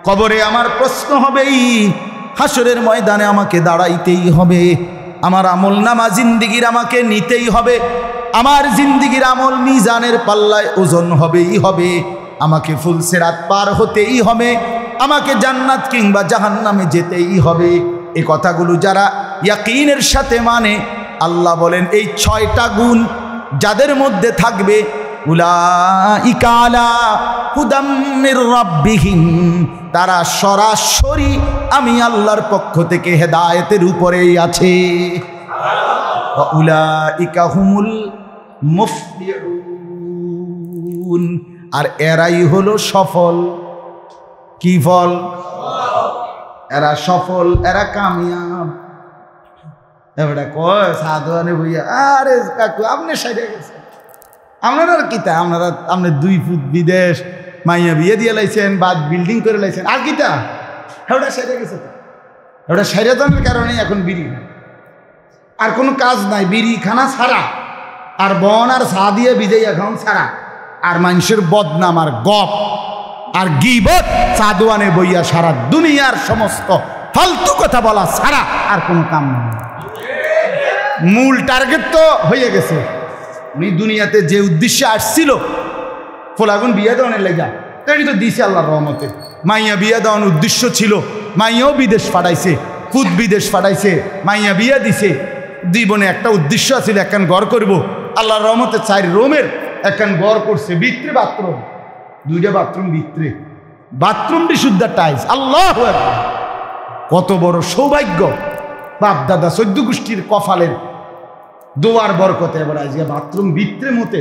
কবরে আমার প্রশ্ন হবেই, হাসরের ময়দানে আমাকে দাঁড়াইতেই হবে, আমার আমল নামা জিন্দিগির আমাকে নিতেই হবে, আমার জিন্দিগির আমল মিজানের পাল্লায় ওজন হবেই হবে, আমাকে ফুলসিরাত পার হতেই হবে, আমাকে জান্নাত কিংবা জাহান্নামে যেতেই হবে। এই কথাগুলো যারা ইয়াকিনের সাথে মানে, আল্লাহ বলেন এই 6টা গুণ যাদের মধ্যে থাকবে, উলাইকা আলা হুদাম মির রাব্বিহিম, তারা সরাসরি আমি আল্লাহর পক্ষ থেকে হেদায়েতের উপরেই আছে। ওয়া উলাইকা হুমুল মুফলিহুন, আর এরাই হলো সফল। কি ফল? এরা সফল, এরা কামিয়াব। এবারে কয় সাধুয়ানে ভইয়া, আরে কাকু আপনি সাইডে গেছেন, আপনারা আর কিতা, আপনারা আপনি 2 ফুট বিদেশ মাইয়া বিয়ে দিয়ে লাইছেন বা বিল্ডিং করে লাইছেন, আর কিতা ওটা সাইডে গেছে। ওটা সাইডে জানার কারণে এখন বিড়ি আর কোনো কাজ নাই, বিড়ি খানা ছাড়া আর বন আর চা দিয়ে বিজয়ী এখন ছাড়া আর মানুষের বদনাম আর গপ আর গীবত সাধুয়ানে বইয়া সারা দুনিয়ার সমস্ত ফালতু কথা বলা ছাড়া আর কোনো কাম নেই। মূল টার্গেট তো হয়ে গেছে। উনি দুনিয়াতে যে উদ্দেশ্যে আসছিল, ফলাগুন বিয়ে দেওয়ানের লেগা, তাই তো দিছে আল্লাহর রহমতে। মাইয়া বিয়ে দেওয়ার উদ্দেশ্য ছিল, মাইয়াও বিদেশ পাঠাইছে, খুদ বিদেশ পাঠাইছে, মাইয়া বিয়ে দিছে। জীবনে একটা উদ্দেশ্য ছিল, একখান ঘর করব। আল্লাহর রহমতে 4 রুমের একখান ঘর করছে, ভিতরে বাথরুম, 2টা বাথরুম ভিতরে, বাথরুমটি শুদ্ধ টাইলস। আল্লাহু আকবার, কত বড় সৌভাগ্য! বাপ দাদা 14 গোষ্ঠীর কপালের দোয়ার বরকতে এবার আজকে বাথরুম ভিতরে মতে।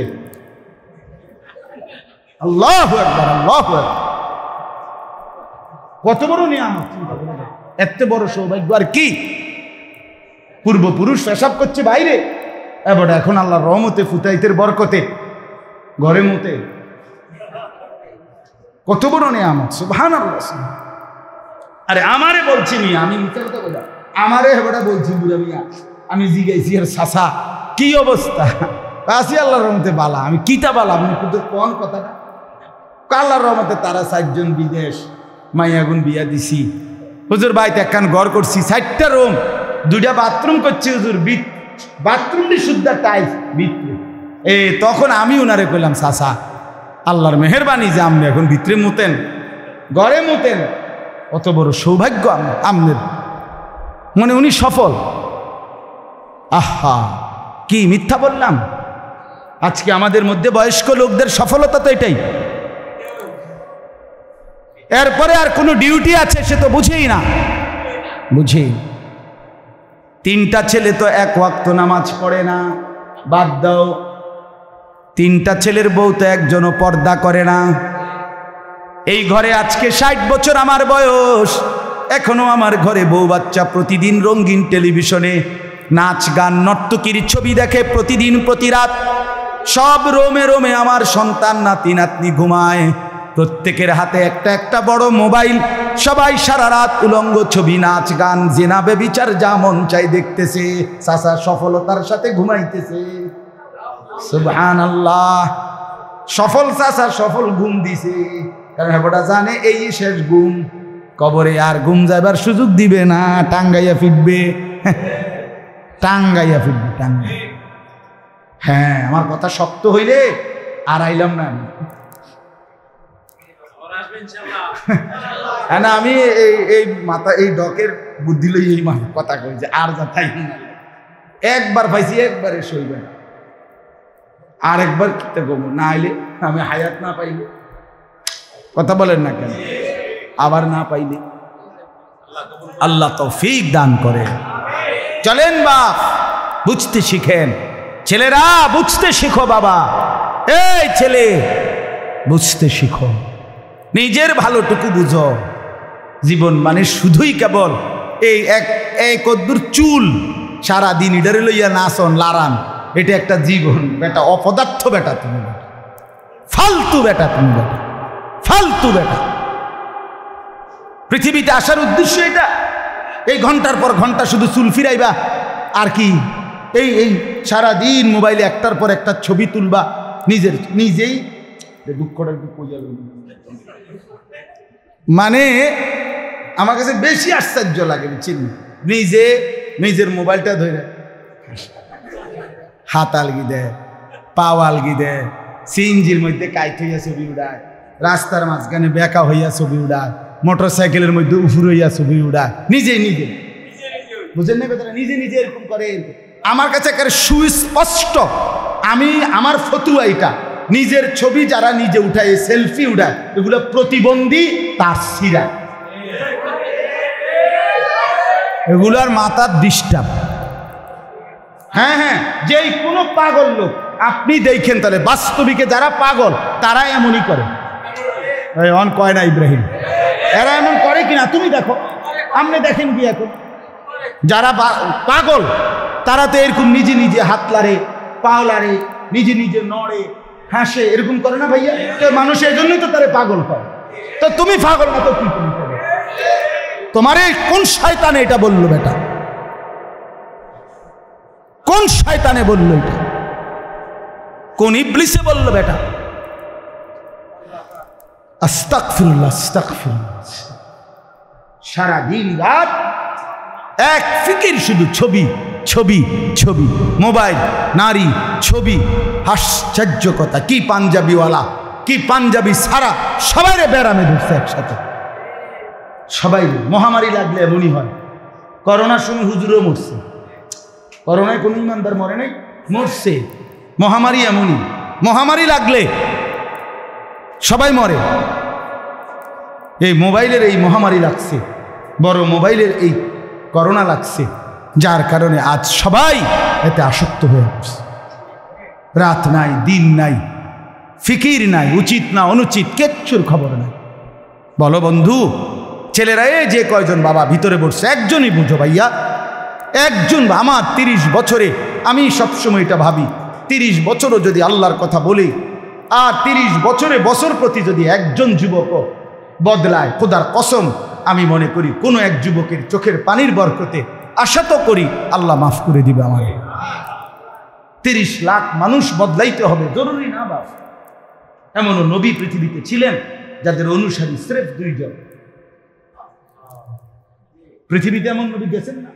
আল্লাহু আকবার, আল্লাহু আকবার, কত বড় নিয়ামত! এত বড় সৌভাগ্য আর কি! পূর্বপুরুষ পেশাব করছে বাইরে, এবার এখন আল্লাহর রহমতে ফুতাইতের বরকতে ঘরে মতে। কত বড় নিয়ামত! সুবহানাল্লাহ। আরে আমারে বলছি মিয়া, আমি মিথ্যা কথা বলি, আমারে হেবটা বলছি বুড়া মিয়া, আমি জিগাইছি আর সাসা কি অবস্থা? আসি আল্লাহর রহমতে বালা। আমি কিতা বালা? আপনি কিন্তু কোন কথাটা? আল্লাহর রহমতে তারা 4 জন বিদেশ মাইয়াগুন বিয়া দিছি। হুজুর বাইতে একখান ঘর করছি, 4টা রুম, 2টা বাথরুম করছি হুজুর, বাথরুমটি শুদ্ধ টাইলস ভিতরে। তখন আমি ওনারে কইলাম, সাসা আল্লাহর মেহেরবানি যে আপনি এখন ভিতরে মুতেন, ঘরে মুতেন, অত বড় সৌভাগ্য আমনের। মানে উনি সফল। আহা, কি মিথ্যা বললাম! আজকে আমাদের মধ্যে বয়স্ক লোকদের সফলতা তো এটাই। এরপরে আর কোনো ডিউটি আছে সে তো বুঝেই না, বুঝেই। 3টা ছেলে তো 1 ওয়াক্ত নামাজ পড়ে না, বাদ দাও। 3টা ছেলের বউ তো একজনও পর্দা করে না। এই ঘরে আজকে 60 বছর আমার বয়স, এখনো আমার ঘরে বউ বাচ্চা প্রতিদিন রঙিন টেলিভিশনে নাচ গান নর্তকীর ছবি দেখে প্রতিদিন প্রতি রাত। সব রোমে রোমে আমার সন্তান নাতি নাতনি ঘুমায়, প্রত্যেকের হাতে একটা একটা বড় মোবাইল। সবাই সারা রাত উলঙ্গ ছবি, নাচ গান, জেনা বেবিচার যা মন চাই দেখতেছে। চাচা সফলতার সাথে ঘুমাইতেছে। সুবহানাল্লাহ। সফল চাচা সফল ঘুম দিছে, কারণ হেবটা জানে এই শেষ ঘুম, কবরে আর ঘুম যাবার সুযোগ দিবে না, টাঙ্গাইয়া ফিরবে, টাঙ্গাইয়া ফিরবে, টাঙ্গাই। হ্যাঁ, আমার কথা শক্ত হইলে আর আইলাম না আমি। হ্যাঁ না, আমি এই মাথা এই ডকের বুদ্ধি লই এই কথা কই যে আর যা তাই একবার পাইছি, একবারে সইবে না, আর একবার কিতে গমো না আইলে আমি হায়াত না পাইলে। কথা বলেন না কেন? আবার না পাইলে আল্লাহ তৌফিক দান করে। চলেন বাপ, বুঝতে শিখেন। ছেলেরা বুঝতে শিখো, বাবা এই ছেলে বুঝতে শিখো, নিজের ভালোটুকু বুঝো। জীবন মানে শুধুই কেবল এই কদ্দুর চুল সারাদিন ইডারে লইয়া নাচন লারান, এটা একটা জীবন বেটা? অপদার্থ বেটা তুমি, বেটা ফালতু বেটা তুমি, বেটা ফালতু বেটা। পৃথিবীতে আসার উদ্দেশ্য এটা? এই ঘন্টার পর ঘন্টা শুধু চুল ফিরাইবা আর কি? এই সারাদিন মোবাইলে একটার পর একটা ছবি তুলবা, নিজেই দুঃখটা একটু মানে আমার কাছে বেশি আশ্চর্য লাগে, বুঝছেন? নিজের মোবাইলটা ধরে হাত আলগি দেয়, পাও আলগি দেয়, সিএনজির মধ্যে কাইট হইয়া ছবি উড়ায়, রাস্তার মাঝখানে বেকা হইয়া ছবি উড়ায়, মোটর সাইকেলের মধ্যে উফুর হইয়া ছবি উড়ায়, নিজে বুঝেন না কথাটা? নিজে এরকম করে। আমার কাছে একেবারে সুস্পষ্ট, আমার ফতুয়া এটা, নিজের ছবি যারা নিজে উঠায়, সেলফি উঠায়, এগুলো প্রতিবন্ধী তাসিরা, এগুলার মাথার ডিস্টার্ব। হ্যাঁ হ্যাঁ, যেই কোনো পাগল লোক আপনি দেখেন, তাহলে বাস্তবিকে যারা পাগল তারা এমনই করে। অন কয় না ইব্রাহিম, এরা এমন করে কিনা তুমি দেখো, আপনি দেখেন কি এখন যারা পাগল তারা তো এরকম নিজে নিজে হাত লাড়ে, পা লাড়ে, নিজে নিজে নড়ে, হাসে, এরকম করে না ভাইয়া? তো মানুষ এই জন্যই তো তারা পাগল করে। তো তুমি পাগল না তো কি তুমি? তোমার এই কোন শয়তানে এটা বললো বেটা? কোন শয়তানে বললো এটা? কোন ইবলিসে বললো বেটা? আস্তাগফিরুল্লাহ, আস্তাগফিরুল্লাহ। সারা দিন রাত এক ফিকির, শুধু ছবি ছবি ছবি, মোবাইল, নারী, ছবি। আশ্চর্য কথা, কি পাঞ্জাবিওয়ালা, কি পাঞ্জাবি সারা, সবাই বেড়ামে ধরছে একসাথে, সবাই। মহামারী লাগলে এমনই হয়। করোনার সময় হুজুরও মরছে, করোনায় কোন ইমানদার মরে নাই, মরছে। মহামারী এমনই, মহামারী লাগলে সবাই মরে। এই মোবাইলের এই মহামারী লাগছে, বড় মোবাইলের এই করোনা লাগছে, যার কারণে আজ সবাই এতে আসক্ত হয়ে পড়ছে। রাত নাই, দিন নাই, ফিকির নাই, উচিত না অনুচিত কিচ্ছুর খবর নাই। বলো বন্ধু, ছেলেরা যে কয়জন বাবা ভিতরে বসছে, একজনই বুঝো ভাইয়া, একজন। আমার 30 বছরে আমি সবসময় এটা ভাবি, 30 বছরও যদি আল্লাহর কথা বলি, আর 30 বছরে বছর প্রতি যদি একজন যুবক বদলায়, খোদার কসম আমি মনে করি কোনো এক যুবকের চোখের পানির বরকতে আশা তো করি আল্লাহ মাফ করে দিবে আমাকে। 30 লাখ মানুষ বদলাইতে হবে জরুরি না বাপ। এমনও নবী পৃথিবীতে ছিলেন যাদের অনুসারী স্রেফ 2 জন। পৃথিবীতে এমন নবী গেছেন না?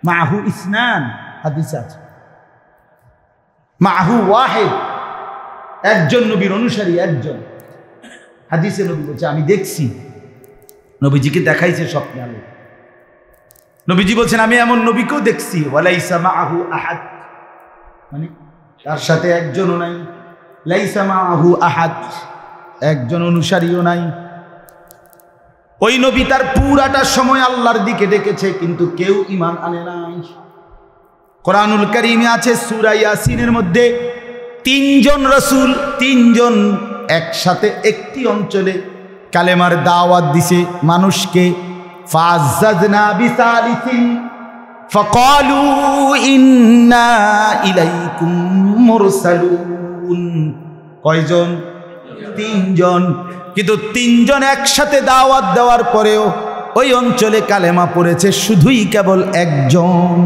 মাহু ইসনান, হাদিসে আছে মাহু ওয়াহিদ, একজন নবীর অনুসারী একজন। হাদিসে নবী বলছে, আমি দেখছি, নবীজিকে দেখাইছে স্বপ্নে আলো। নবীজি বলছেন, আমি এমন নবীকেও দেখছি, ওয়ালাইসা মাহু আহাদ, মানে তার সাথে একজনও নাই। লাইসা মাহু আহাদ, একজন অনুসারীও নাই। ওই নবী তার পুরাটা সময় আল্লাহর দিকে ডেকেছে, কিন্তু কেউ ঈমান আনে নাই। কোরআনুল কারীমে আছে সূরা ইয়াসিনের মধ্যে 3 জন রাসূল, 3 জন একসাথে একটি অঞ্চলে কালেমার দাওয়াত দিছে মানুষকে। ফাযাজনা বিসালিসিন ফাকালু ইন্না ইলাইকুম মুরসালুন। কয়জন? 3 জন। কিন্তু 3 জন একসাথে দাওয়াত দেওয়ার পরেও ওই অঞ্চলে কালেমা পড়েছে শুধুই কেবল একজন।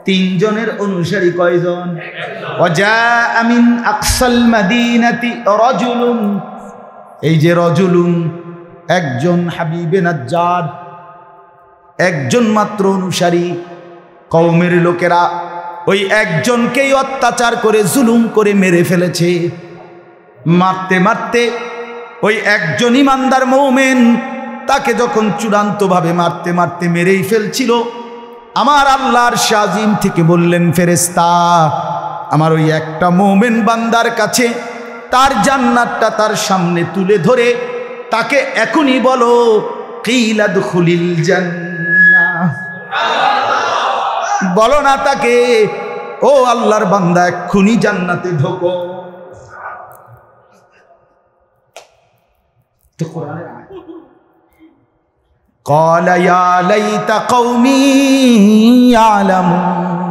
3 জনের অনুসারী কয়জন? ওয়াজাআ মিন আকসাল মাদিনাতি রাজুলুন, এই যে রাজুলুন, একজন হাবিবে নাজ্জার, একজন মাত্র অনুসারী। কওমের লোকেরা ওই একজনকেই অত্যাচার করে জুলুম করে মেরে ফেলেছে। মারতে মারতে ওই একজন ইমানদার মুমিন, তাকে যখন চূড়ান্তভাবে মারতে মারতে মেরেই ফেলছিল, আমার আল্লাহর শাজিম থেকে বললেন, ফেরেশতা আমার ওই একটা মুমিন বান্দার কাছে তার জান্নাতটা তার সামনে তুলে ধরে তাকে এখনই বলো, কিলা দুখুলিল জান্নাহ। বলো না তাকে, ও আল্লাহর বান্দা এক্ষুনি জান্নাতে ঢোকো। তো কোরআনের আয়াত, ক্বালা ইয়া লাইতা কওমি ইয়ালামুন।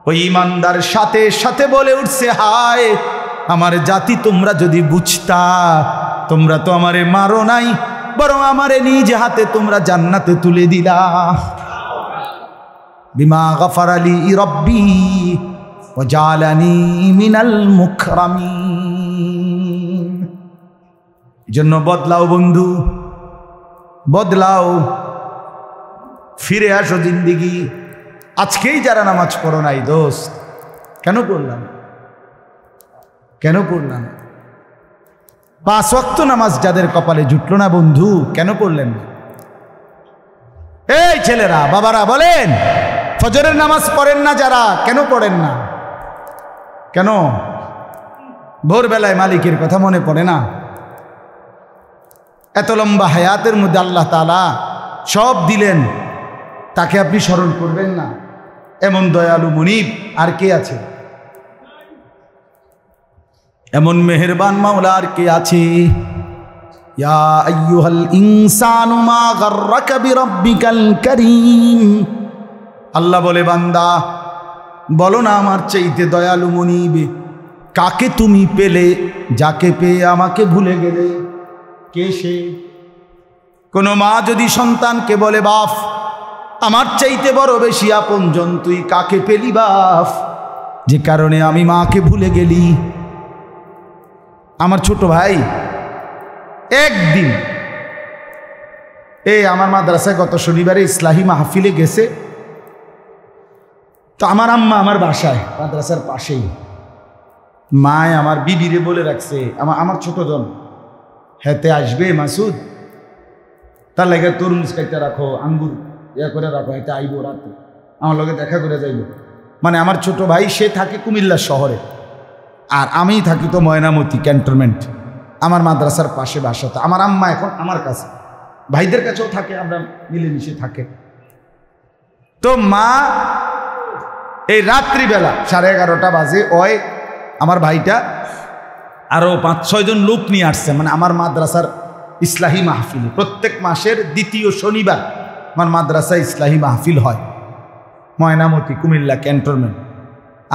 ওই ইমানদার সাথে সাথে বলে উঠছে, হায় আমার জাতি, তোমরা যদি বুঝতা, তোমরা তো আমারে মারো নাই, বরং আমারে নিজ হাতে তোমরা জান্নাতে তুলে দিলা। বিমা গফারা লি রাব্বি ওয়া জালানি মিনাল মুকরামিন। এজন্য বদলাও বন্ধু, বদলাও, ফিরে আসো জিন্দেগি। আজকেই যারা নামাজ পড়ো নাই দোস্ত, কেন পড়লাম? কেন পড়লাম? 5 ওয়াক্ত নামাজ যাদের কপালে জুটলো না বন্ধু, কেন পড়লেন না? এই ছেলেরা, বাবারা বলেন, ফজরের নামাজ পড়েন না যারা, কেন পড়েন না? কেন ভোরবেলায় মালিকের কথা মনে পড়ে না? এত লম্বা হায়াতের মধ্যে আল্লাহ তাআলা সব দিলেন, তাকে আপনি স্মরণ করবেন না? এমন দয়ালু মুনিব আর কে আছে? এমন মেহেরবান মাওলা আর কে আছে? ইয়া আইয়ুহাল ইনসানু মা গাররাকা বিরাব্বিকাল কারীম। আল্লাহ বলে, বান্দা বলো না আমার চাইতে দয়ালু মুনিব কাকে তুমি পেলে, যাকে পেয়ে আমাকে ভুলে গেলে? কে সে? কোন মা যদি সন্তানকে বলে, বাপ আমার চাইতে বড় বেশি আপনজন তুই কাকে পেলি বাপ, যে কারণে আমি মাকে ভুলে গেলি? আমার ছোট ভাই একদিন আমার মাদ্রাসায় গত শনিবারে ইসলাহি মাহফিলে গেছে। তো আমার আম্মা আমার বাসায় মাদ্রাসার পাশেই, মায় আমার বিবিরে বলে রাখছে, আমার ছোট জন হেতে আসবে মাসুদ, তার লাগে তরমুজ খাইতে রাখো, আঙ্গুর ইয়া করে রাখো, হেতে আইব রাতে আমার লগে দেখা করে যাইব। মানে আমার ছোট ভাই সে থাকে কুমিল্লা শহরে, আর আমি থাকি তো ময়নামতি ক্যান্টনমেন্ট, আমার মাদ্রাসার পাশে বাসা। তো আমার আম্মা এখন আমার কাছে, ভাইদের কাছেও থাকে, আমরা মিলেমিশে থাকে। তো মা এই রাত্রিবেলা 11:30 বাজে ওই আমার ভাইটা আরও 5-6 জন লোক নিয়ে আসছে, মানে আমার মাদ্রাসার ইসলাহি মাহফিল। প্রত্যেক মাসের দ্বিতীয় শনিবার আমার মাদ্রাসায় ইসলাহি মাহফিল হয়, ময়নামতি কুমিল্লা ক্যান্টনমেন্ট।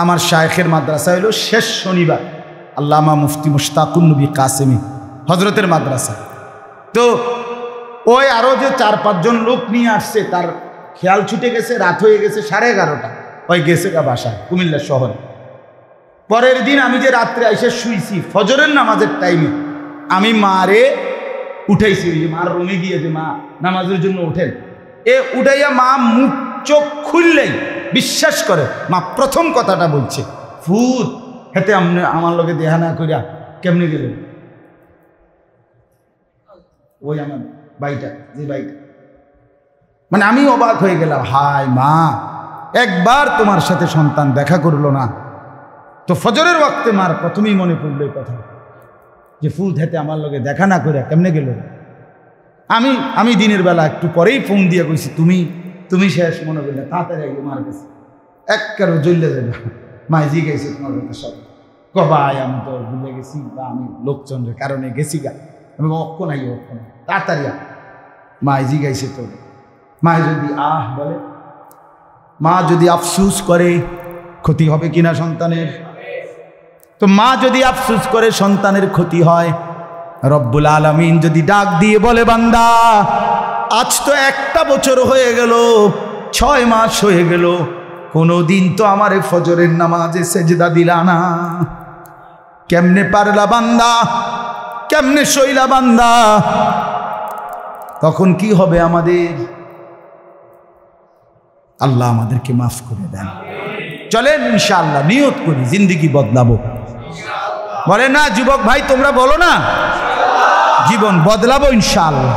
আমার শায়েখের মাদ্রাসা হলো শেষ শনিবার, আল্লামা মুফতি মুশতাকুন নবী কাসেমি হজরতের মাদ্রাসা। তো ওই আরও যে 4-5 জন লোক নিয়ে আসছে, তার খেয়াল ছুটে গেছে, রাত হয়ে গেছে 11:30, ওই গেছে গা বাসায় কুমিল্লা শহরে। পরের দিন আমি যে রাত্রে এসে শুইছি ফজরের নামাজের টাইমে, আমি মারে উঠাইছি, ওই যে মার রুমে গিয়ে যে মা নামাজের জন্য ওঠেন, উঠাইয়া মা মুখ চোখ খুললেই বিশ্বাস করে মা প্রথম কথাটা বলছে, ফুত হেতে আপনি আমার লগে দেহা না করিয়া কেমনে গেলেন? ওই আমার ভাইটা, যে ভাইটা, মানে আমি অবাক হয়ে গেলাম, হায় মা একবার তোমার সাথে সন্তান দেখা করলো না। তো ফজরের ওয়াক্তে মার প্রথমেই মনে পড়লো এই কথা, যে ফুত হেতে আমার লগে দেখা না করিয়া কেমনে গেল? আমি দিনের বেলা একটু পরেই ফোন দিয়ে কইছি, তুমি শেষ মনে করলে তাড়াতাড়ি আগে মার গেছে, এক কারো জ্বললে যাবে মা জি গেছে তোমার কথা সব কবাই, আমি তো ভুলে গেছি, বা আমি লোকচন্দ্রের কারণে গেছি গা, আমি অক্ষণ আই অক্ষণ তাড়াতাড়ি মা জি গাইছে তোর। মা যদি বলে, মা যদি আফসুস করে ক্ষতি হবে কিনা সন্তানের? তো মা যদি আফসুস করে সন্তানের ক্ষতি হয়, রব্বুল আলামিন যদি ডাক দিয়ে বলে, বান্দা আজ তো 1টা বছর হয়ে গেল, 6 মাস হয়ে গেল, কোনোদিন তো আমারে ফজরের নামাজে সেজদা দিলা না, কেমনে পারলা বান্দা, কেমনে সইলা বান্দা? তখন কি হবে আমাদের? আল্লাহ আমাদেরকে মাফ করে দেন। চলেন ইনশাআল্লাহ নিয়ত করি জিন্দেগি বদলাবো। বলে না যুবক ভাই, তোমরা বলো না জীবন বদলাবো ইনশাআল্লাহ,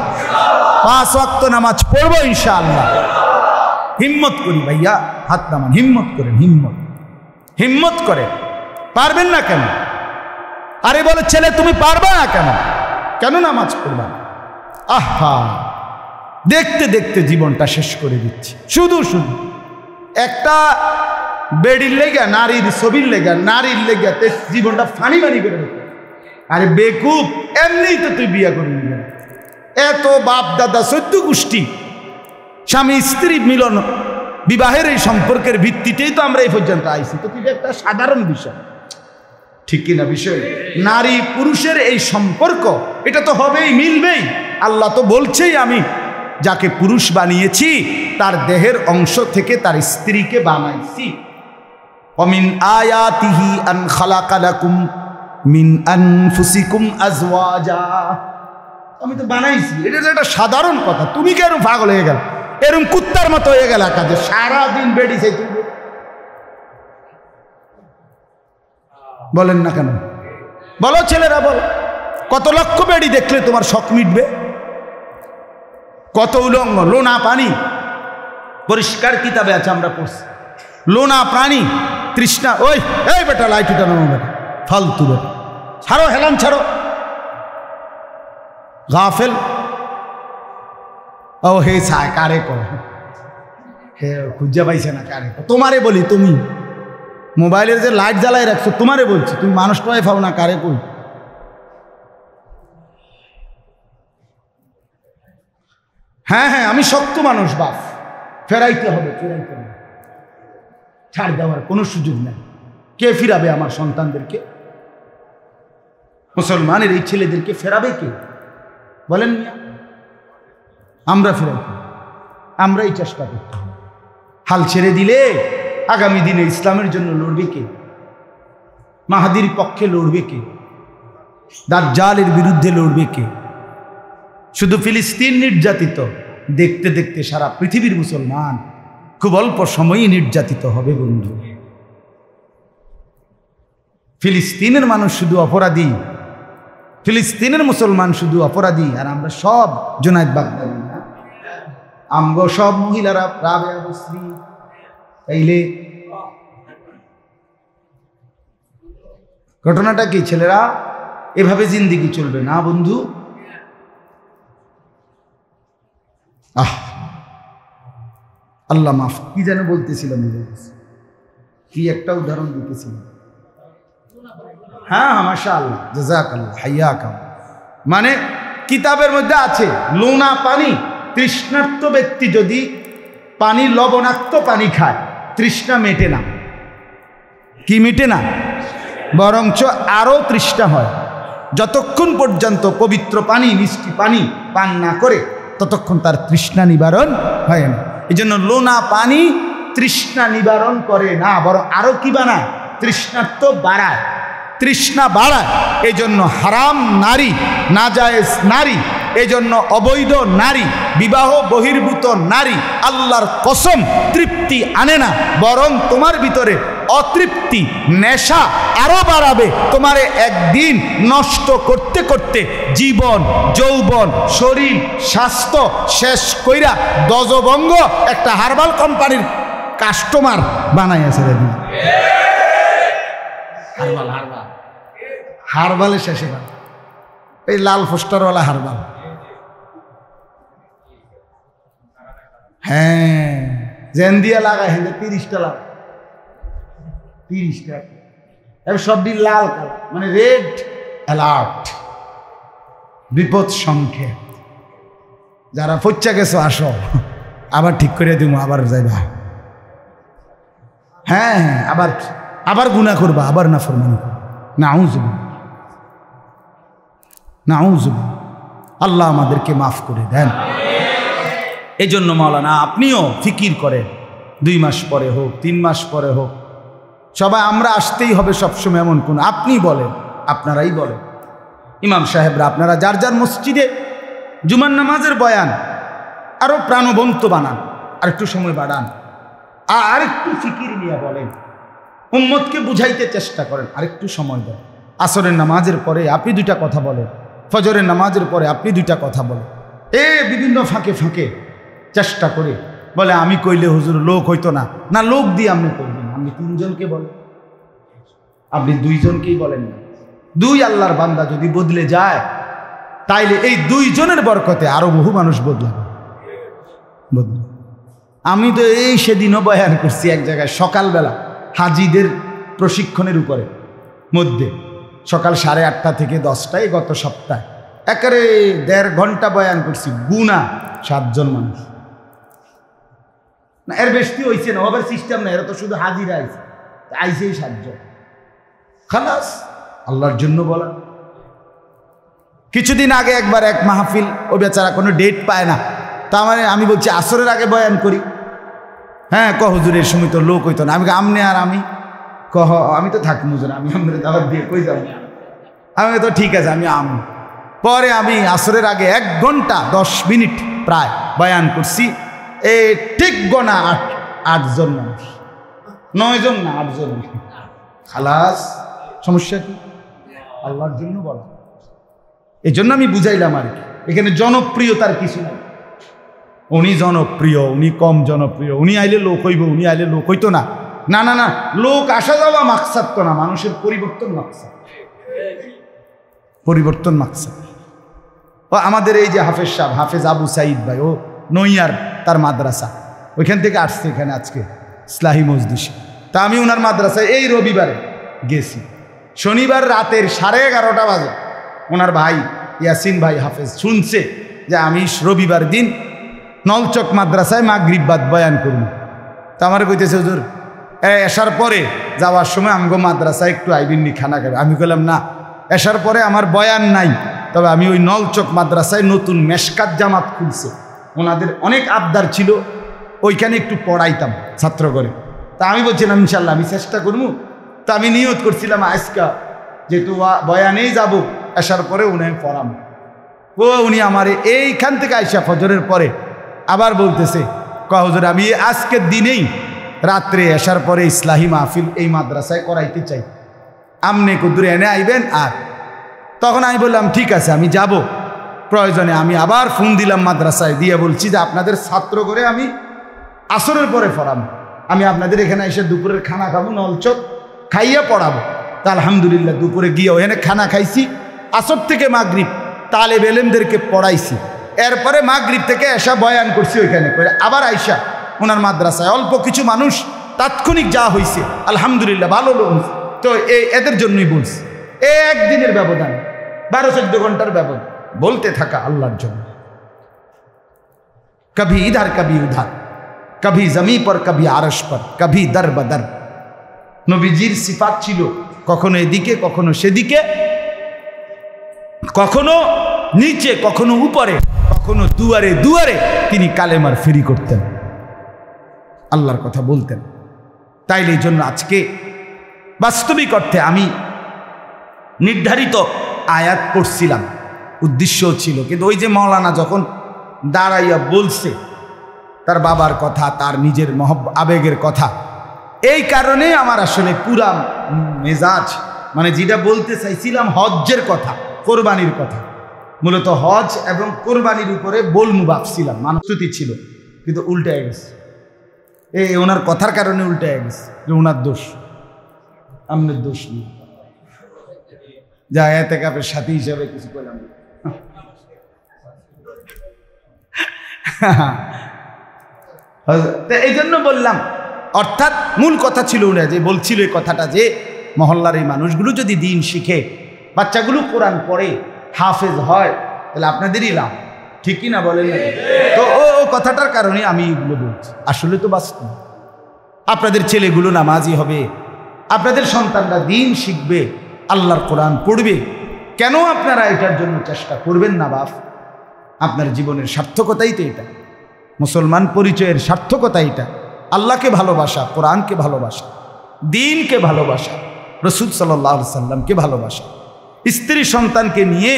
5 ওয়াক্ত নামাজ পড়বো ইনশাআল্লাহ। হিম্মত করি ভাইয়া, হাত নামান, হিম্মত করেন, হিম্মত করে। পারবেন না কেন? আরে বলে ছেলে তুমি পারবা না কেন? কেন নামাজ পড়বা? আহা, দেখতে দেখতে জীবনটা শেষ করে দিচ্ছি। শুধু একটা বেডির লেগা, নারীর ছবির লেগা, নারীর লেগা জীবনটা ফানি করে দিচ্ছে। আরে বেকুব, এমনি তো তুই বিয়ে করবি না। এত বাপ দাদা 14 গোষ্ঠী স্বামী স্ত্রী মিলন, বিবাহের এই সম্পর্কের ভিত্তিতেই তো আমরা এই পর্যন্ত আইছি। তো তুই একটা সাধারণ বিষয়, ঠিক কিনা বিষয়? নারী পুরুষের এই সম্পর্ক এটা তো হবেই, মিলবেই। আল্লাহ তো বলছেই, আমি যাকে পুরুষ বানিয়েছি তার দেহের অংশ থেকে তার স্ত্রীকে বানাইছি। ওমিন আয়াতিহি আন খালাকা লাকুম মিন আনফুসিকুম আজওয়াজা, আমি তো বানাইছি। এটা একটা সাধারণ কথা, তুমি কেন পাগল হয়ে গেল? এরকম কুত্তার মতো হয়ে গেল কাজে, সারাদিন বেড়িছে। তুমি বলেন না কেন? বলো ছেলেরা, বলো কত লক্ষ বেড়ি দেখলে তোমার শখ মিটবে? কত উলঙ্গ, লোনা পানি, পরিষ্কার কিতাবে আছে আমরা পড়ছি, লোনা প্রাণী তৃষ্ণা। ওই এই বেটা লাইট উঠানো বেটা, ফালতু বেটা, ছাড়ো হেলান ছাড়ো, গাফেল। ও হে ছায় কারে কর, হে খুঁজা পাইছে না কারে কর। তোমারে বলি, তুমি মোবাইলের যে লাইট জ্বালাই রাখছো তোমারে বলছি, তুমি মানুষটাই পাও না কারে কই। হ্যাঁ হ্যাঁ আমি শক্ত মানুষ বাপ, ফেরাইতে হবে, ফেরাইতে হবে, ছাড় দেওয়ার কোনো সুযোগ নেই। কে ফিরাবে আমার সন্তানদেরকে? মুসলমানের এই ছেলেদেরকে ফেরাবে কে বলেন? আমরা ফেরাইতে, আমরাই চেষ্টা করতে হবে। হাল ছেড়ে দিলে আগামী দিনে ইসলামের জন্য লড়বে কে? মাহাদির পক্ষে লড়বে কে? দাজ্জালের বিরুদ্ধে লড়বে কে? শুধু ফিলিস্তিন নির্যাতিত, দেখতে দেখতে সারা পৃথিবীর মুসলমান খুব অল্প সময়ই নির্যাতিত হবে বন্ধু। ফিলিস্তিনের মানুষ শুধু অপরাধী, ফিলিস্তিনের মুসলমান শুধু অপরাধী, আর আমরা সব জুনায়েদ বাগদাদি না, আমগো সব মহিলারা রাবেয়া বসরি। তাইলে ঘটনাটা কি? ছেলেরা এভাবে জিন্দেগি চলবে না বন্ধু। আল্লাহ মাফ, কি যেন বলতেছিলাম, কি একটা উদাহরণ দিতেছিলাম। হ্যাঁ মাশাআল্লাহ, জাযাকাল্লাহ, হাইয়াকাম। মানে কিতাবের মধ্যে আছে লোনা পানি, তৃষ্ণার্ত ব্যক্তি যদি পানি, লবণাক্ত পানি খায়, তৃষ্ণা মেটে না। কি মেটে না? বরঞ্চ আরো তৃষ্ণা হয়। যতক্ষণ পর্যন্ত পবিত্র পানি, মিষ্টি পানি পান না করে ততক্ষণ তার তৃষ্ণা নিবারণ হয় না। এই জন্য লোনা পানি তৃষ্ণা নিবারণ করে না, বরং আরো কি বানায়? তৃষ্ণার্ত বাড়ায়, তৃষ্ণা বাড়ায়। এই জন্য হারাম নারী, নাজায়েজ নারী, এই জন্য অবৈধ নারী, বিবাহ বহির্ভূত নারী আল্লাহর কসম তৃপ্তি আনে না, বরং তোমার ভিতরে অতৃপ্তি, নেশা আরো বাড়াবে। তোমারে একদিন নষ্ট করতে করতে জীবন, যৌবন, শরীর, স্বাস্থ্য শেষ কইরা দজবঙ্গ একটা হার্বাল কোম্পানির কাস্টমার বানাইয়া ছেড়ে দিন। হার্বাল, হার্বাল, হার্বালের শেষে এই লাল পোস্টারওয়ালা হার্বাল। হ্যাঁ জেন দিয়া লাগায়, হ্যাঁ 30টা লাগা, 30টা সবটি লাল কালার, মানে রেড অ্যালার্ট, বিপদ সংকেত। যারা ফচ্চা গেছো আসো, আবার ঠিক করে দিব, আবার যাইবা। হ্যাঁ হ্যাঁ আবার আবার গুনাহ করবা, আবার নাফরমানি করবা। নাউযুবিল্লাহ, নাউযুবিল্লাহ। আল্লাহ আমাদেরকে মাফ করে দেন। এই জন্য মাওলানা আপনিও ফিকির করেন, 2 মাস পরে হোক, 3 মাস পরে হোক, সবাই আমরা আসতেই হবে সবসময় এমন কোন, আপনি বলেন, আপনারাই বলেন, ইমাম সাহেবরা আপনারা যার যার মসজিদে জুমার নামাজের বয়ান আরো প্রাণবন্ত বানান, আর একটু সময় বাড়ান, আর একটু ফিকির নিয়ে বলেন, উম্মতকে বুঝাইতে চেষ্টা করেন, আরেকটু সময় দেন। আসরের নামাজের পরে আপনি 2টা কথা বলেন, ফজরের নামাজের পরে আপনি 2টা কথা বলেন। বিভিন্ন ফাঁকে ফাঁকে চেষ্টা করে বলে আমি কইলে হুজুর লোক হইতো না, না লোক দিয়ে আপনি করবেন, আপনি 3 জনকে বলেন, আপনি 2 জনকেই বলেন না। 2 আল্লাহর বান্দা যদি বদলে যায়, তাইলে এই 2 জনের বরকতে আরো বহু মানুষ বদলাবে। আমি তো এই সেদিনও বয়ান করছি এক জায়গায়, সকালবেলা হাজিদের প্রশিক্ষণের উপরে মধ্যে, সকাল 8:30 থেকে 10টায়, গত সপ্তাহে একেবারে 1.5 ঘন্টা বয়ান করছি। গুনা 7 জন মানুষ, না এর বেশি হয়েছে না, ওভার সিস্টেম না, এরা তো শুধু হাজিরা আইছে, আইসেই 7 জন, খালাস আল্লাহর জন্য বলা। কিছুদিন আগে একবার এক মাহফিল, ও বেচারা কোনো ডেট পায় না, তা মানে আমি বলছি আসরের আগে বয়ান করি। হ্যাঁ হুজুরের সময় তো লোক হইতো না। আমি আমনে আর আমি আমি তো থাকি হুজুর, আমি আমাদের দাওয়াত দিয়ে কই যাব, আমি তো ঠিক আছে আমি পরে আমি আসরের আগে 1 ঘন্টা 10 মিনিট প্রায় বয়ান করছি। ঠিক গোনা 8 জন মানুষ, 9 জন না 8 জন, খালাস। সমস্যা কি? আল্লাহর জন্য বলা। এই জন্য আমি বুঝাইলাম আর কি, এখানে জনপ্রিয়তার কিছু নাই। উনি জনপ্রিয়, উনি কম জনপ্রিয়, উনি আইলে লোক হইব, উনি আইলে লোক হইতো না, না না না, লোক আসা যাওয়া মাকসাদ তো না, মানুষের পরিবর্তন মাকসাদ, পরিবর্তন মাকসাদ। ও আমাদের এই যে হাফেজ সাহেব, হাফেজ আবু সাইদ ভাই, ও নইয়ার তার মাদ্রাসা, ওইখান থেকে আসছে এখানে আজকে ইসলাহি মজলিসে। তা আমি ওনার মাদ্রাসায় এই রবিবারে গেছি, শনিবার রাতের 11:30 বাজে ওনার ভাই ইয়াসিন ভাই হাফেজ শুনছে যে আমি রবিবার দিন নলচক মাদ্রাসায় মাগরিব বাদ বয়ান করব। তা আমার কইতেছে হুজুর এসার পরে যাওয়ার সময় আমগো মাদ্রাসায় একটু আইবিননি খানা খাবে। আমি বললাম না, এসার পরে আমার বয়ান নাই, তবে আমি ওই নলচক মাদ্রাসায় নতুন মেশকাত জামাত খুলছে, ওনাদের অনেক আবদার ছিল, ওইখানে একটু পড়াইতাম ছাত্র করে। তা আমি বলছিলাম ইনশাল্লাহ আমি চেষ্টা করবো। তা আমি নিয়ত করছিলাম আজকা যেহেতু বয়ানেই যাব, আসার পরে উনি পড়াম। উনি আমার এইখান থেকে আইসা ফজরের পরে আবার বলতেছে, হুজুর আমি আজকের দিনেই রাত্রে আসার পরে ইসলাহি মাহফিল এই মাদ্রাসায় করাইতে চাই, আমনে কুদুরে এনে আইবেন। আর তখন আমি বললাম ঠিক আছে আমি যাব, প্রয়োজনে আমি আবার ফোন দিলাম মাদ্রাসায়, দিয়ে বলছি যে আপনাদের ছাত্র করে আমি আসরের পরে পড়াবো, আমি আপনাদের এখানে এসে দুপুরের খানা খাবো, নলচক খাইয়া পড়াবো। তা আলহামদুলিল্লাহ দুপুরে গিয়ে ওখানে খানা খাইছি, আসর থেকে মাগরিব তালেব এলেমদেরকে পড়াইছি, এরপরে মাগরিব থেকে এসা বয়ান করছি ওইখানে করে, আবার আইসা ওনার মাদ্রাসায় অল্প কিছু মানুষ তাৎক্ষণিক যা হয়েছে আলহামদুলিল্লাহ ভালো লোক। তো এদের জন্যই বলছি, একদিনের ব্যবধান, 12-14 ঘন্টার ব্যবধান, বলতে থাকা আল্লাহর জন্য। কবি ইধার কবি উধার, কবি জমি পর কবি আরশ পর, কবি দর বদর। নবীজির সিফাত ছিল কখনো এদিকে কখনো সেদিকে, কখনো নিচে কখনো উপরে, কখনো দুয়ারে দুয়ারে তিনি কালেমার ফেরি করতেন, আল্লাহর কথা বলতেন। তাইলে এই জন্য আজকে বাস্তবিক অর্থে আমি নির্ধারিত আয়াত পড়ছিলাম, উদ্দেশ্যও ছিল, কিন্তু ওই যে মাওলানা যখন দাঁড়াইয়া বলছে তার বাবার কথা, তার নিজের আবেগের কথা, এই কারণে আমার আসলে পুরা মেজাজ, মানে যেটা বলতে চাইছিলাম হজ্জের কথা, কোরবানির কথা, মূলত হজ এবং কোরবানির উপরে বলমু ভাবছিলাম, মানুষতি ছিল, কিন্তু উল্টে গেছে। ওনার কথার কারণে উল্টে গেছে, ওনার দোষ, আমনের দোষ নেই। যা এতেকাফের সাথী হিসাবে কিছু বললাম। এই জন্য বললাম, অর্থাৎ মূল কথা ছিল উনি যে বলছিল এই কথাটা যে মহল্লার এই মানুষগুলো যদি দিন শিখে, বাচ্চাগুলো কোরআন পড়ে, হাফেজ হয়, তাহলে আপনাদেরই লাভ, ঠিক কি না বলেন? তো ও কথাটার কারণে আমি এগুলো বলছি। আসলে তো বাস্তব, আপনাদের ছেলেগুলো নামাজি হবে, আপনাদের সন্তানরা দিন শিখবে, আল্লাহর কোরআন পড়বে, কেন আপনারা এটার জন্য চেষ্টা করবেন না? বাপ, আপনার জীবনের সার্থকতাই তো এটা, মুসলমান পরিচয়ের সার্থকতা এটা, আল্লাহকে ভালোবাসা, কোরআনকে ভালোবাসা, দিনকে ভালোবাসা, রাসূল সাল্লাল্লাহু আলাইহি সাল্লামকে ভালোবাসা, স্ত্রী সন্তানকে নিয়ে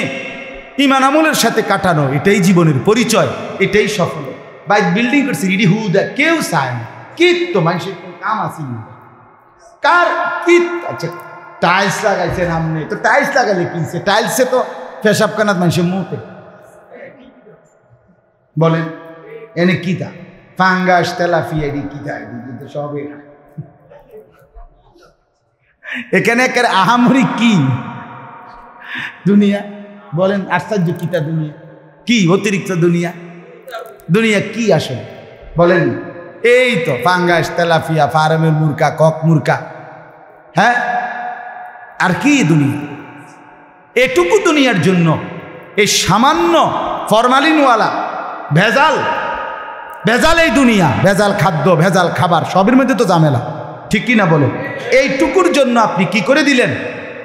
ঈমান আমলের সাথে কাটানো, এটাই জীবনের পরিচয়, এটাই সফল। বাইক বিল্ডিং করছে ইডি হুদা, কেউ চায় না, কি তো মানুষের কাম আছে কার কি? আচ্ছা টাইলস লাগাইছে নামনে, তো টাইলস লাগালে কিনছে, টাইলসে তো পেশাব কানাত মানুষের মুখে বলেন, এনে কিতা ফাঙ্গাস তেলাফিয়া এডি কিতা, কিন্তু সব এখানে একের আহামরি কি দুনিয়া বলেন? আশ্চর্য কিতা দুনিয়া, কি অতিরিক্ত দুনিয়া, দুনিয়া কি আসলে বলেন? এই তো ফাঙ্গাস তেলাফিয়া, ফার্মের মুরকা, কক মুরকা, হ্যাঁ, আর কি দুনিয়া? এটুকু দুনিয়ার জন্য এই সামান্য ফরমালিনওয়ালা ভেজাল, ভেজাল এই দুনিয়া, ভেজাল খাদ্য, ভেজাল খাবার, সবের মধ্যে তো ঝামেলা, ঠিক কি না বলে? এইটুকুর জন্য আপনি কি করে দিলেন?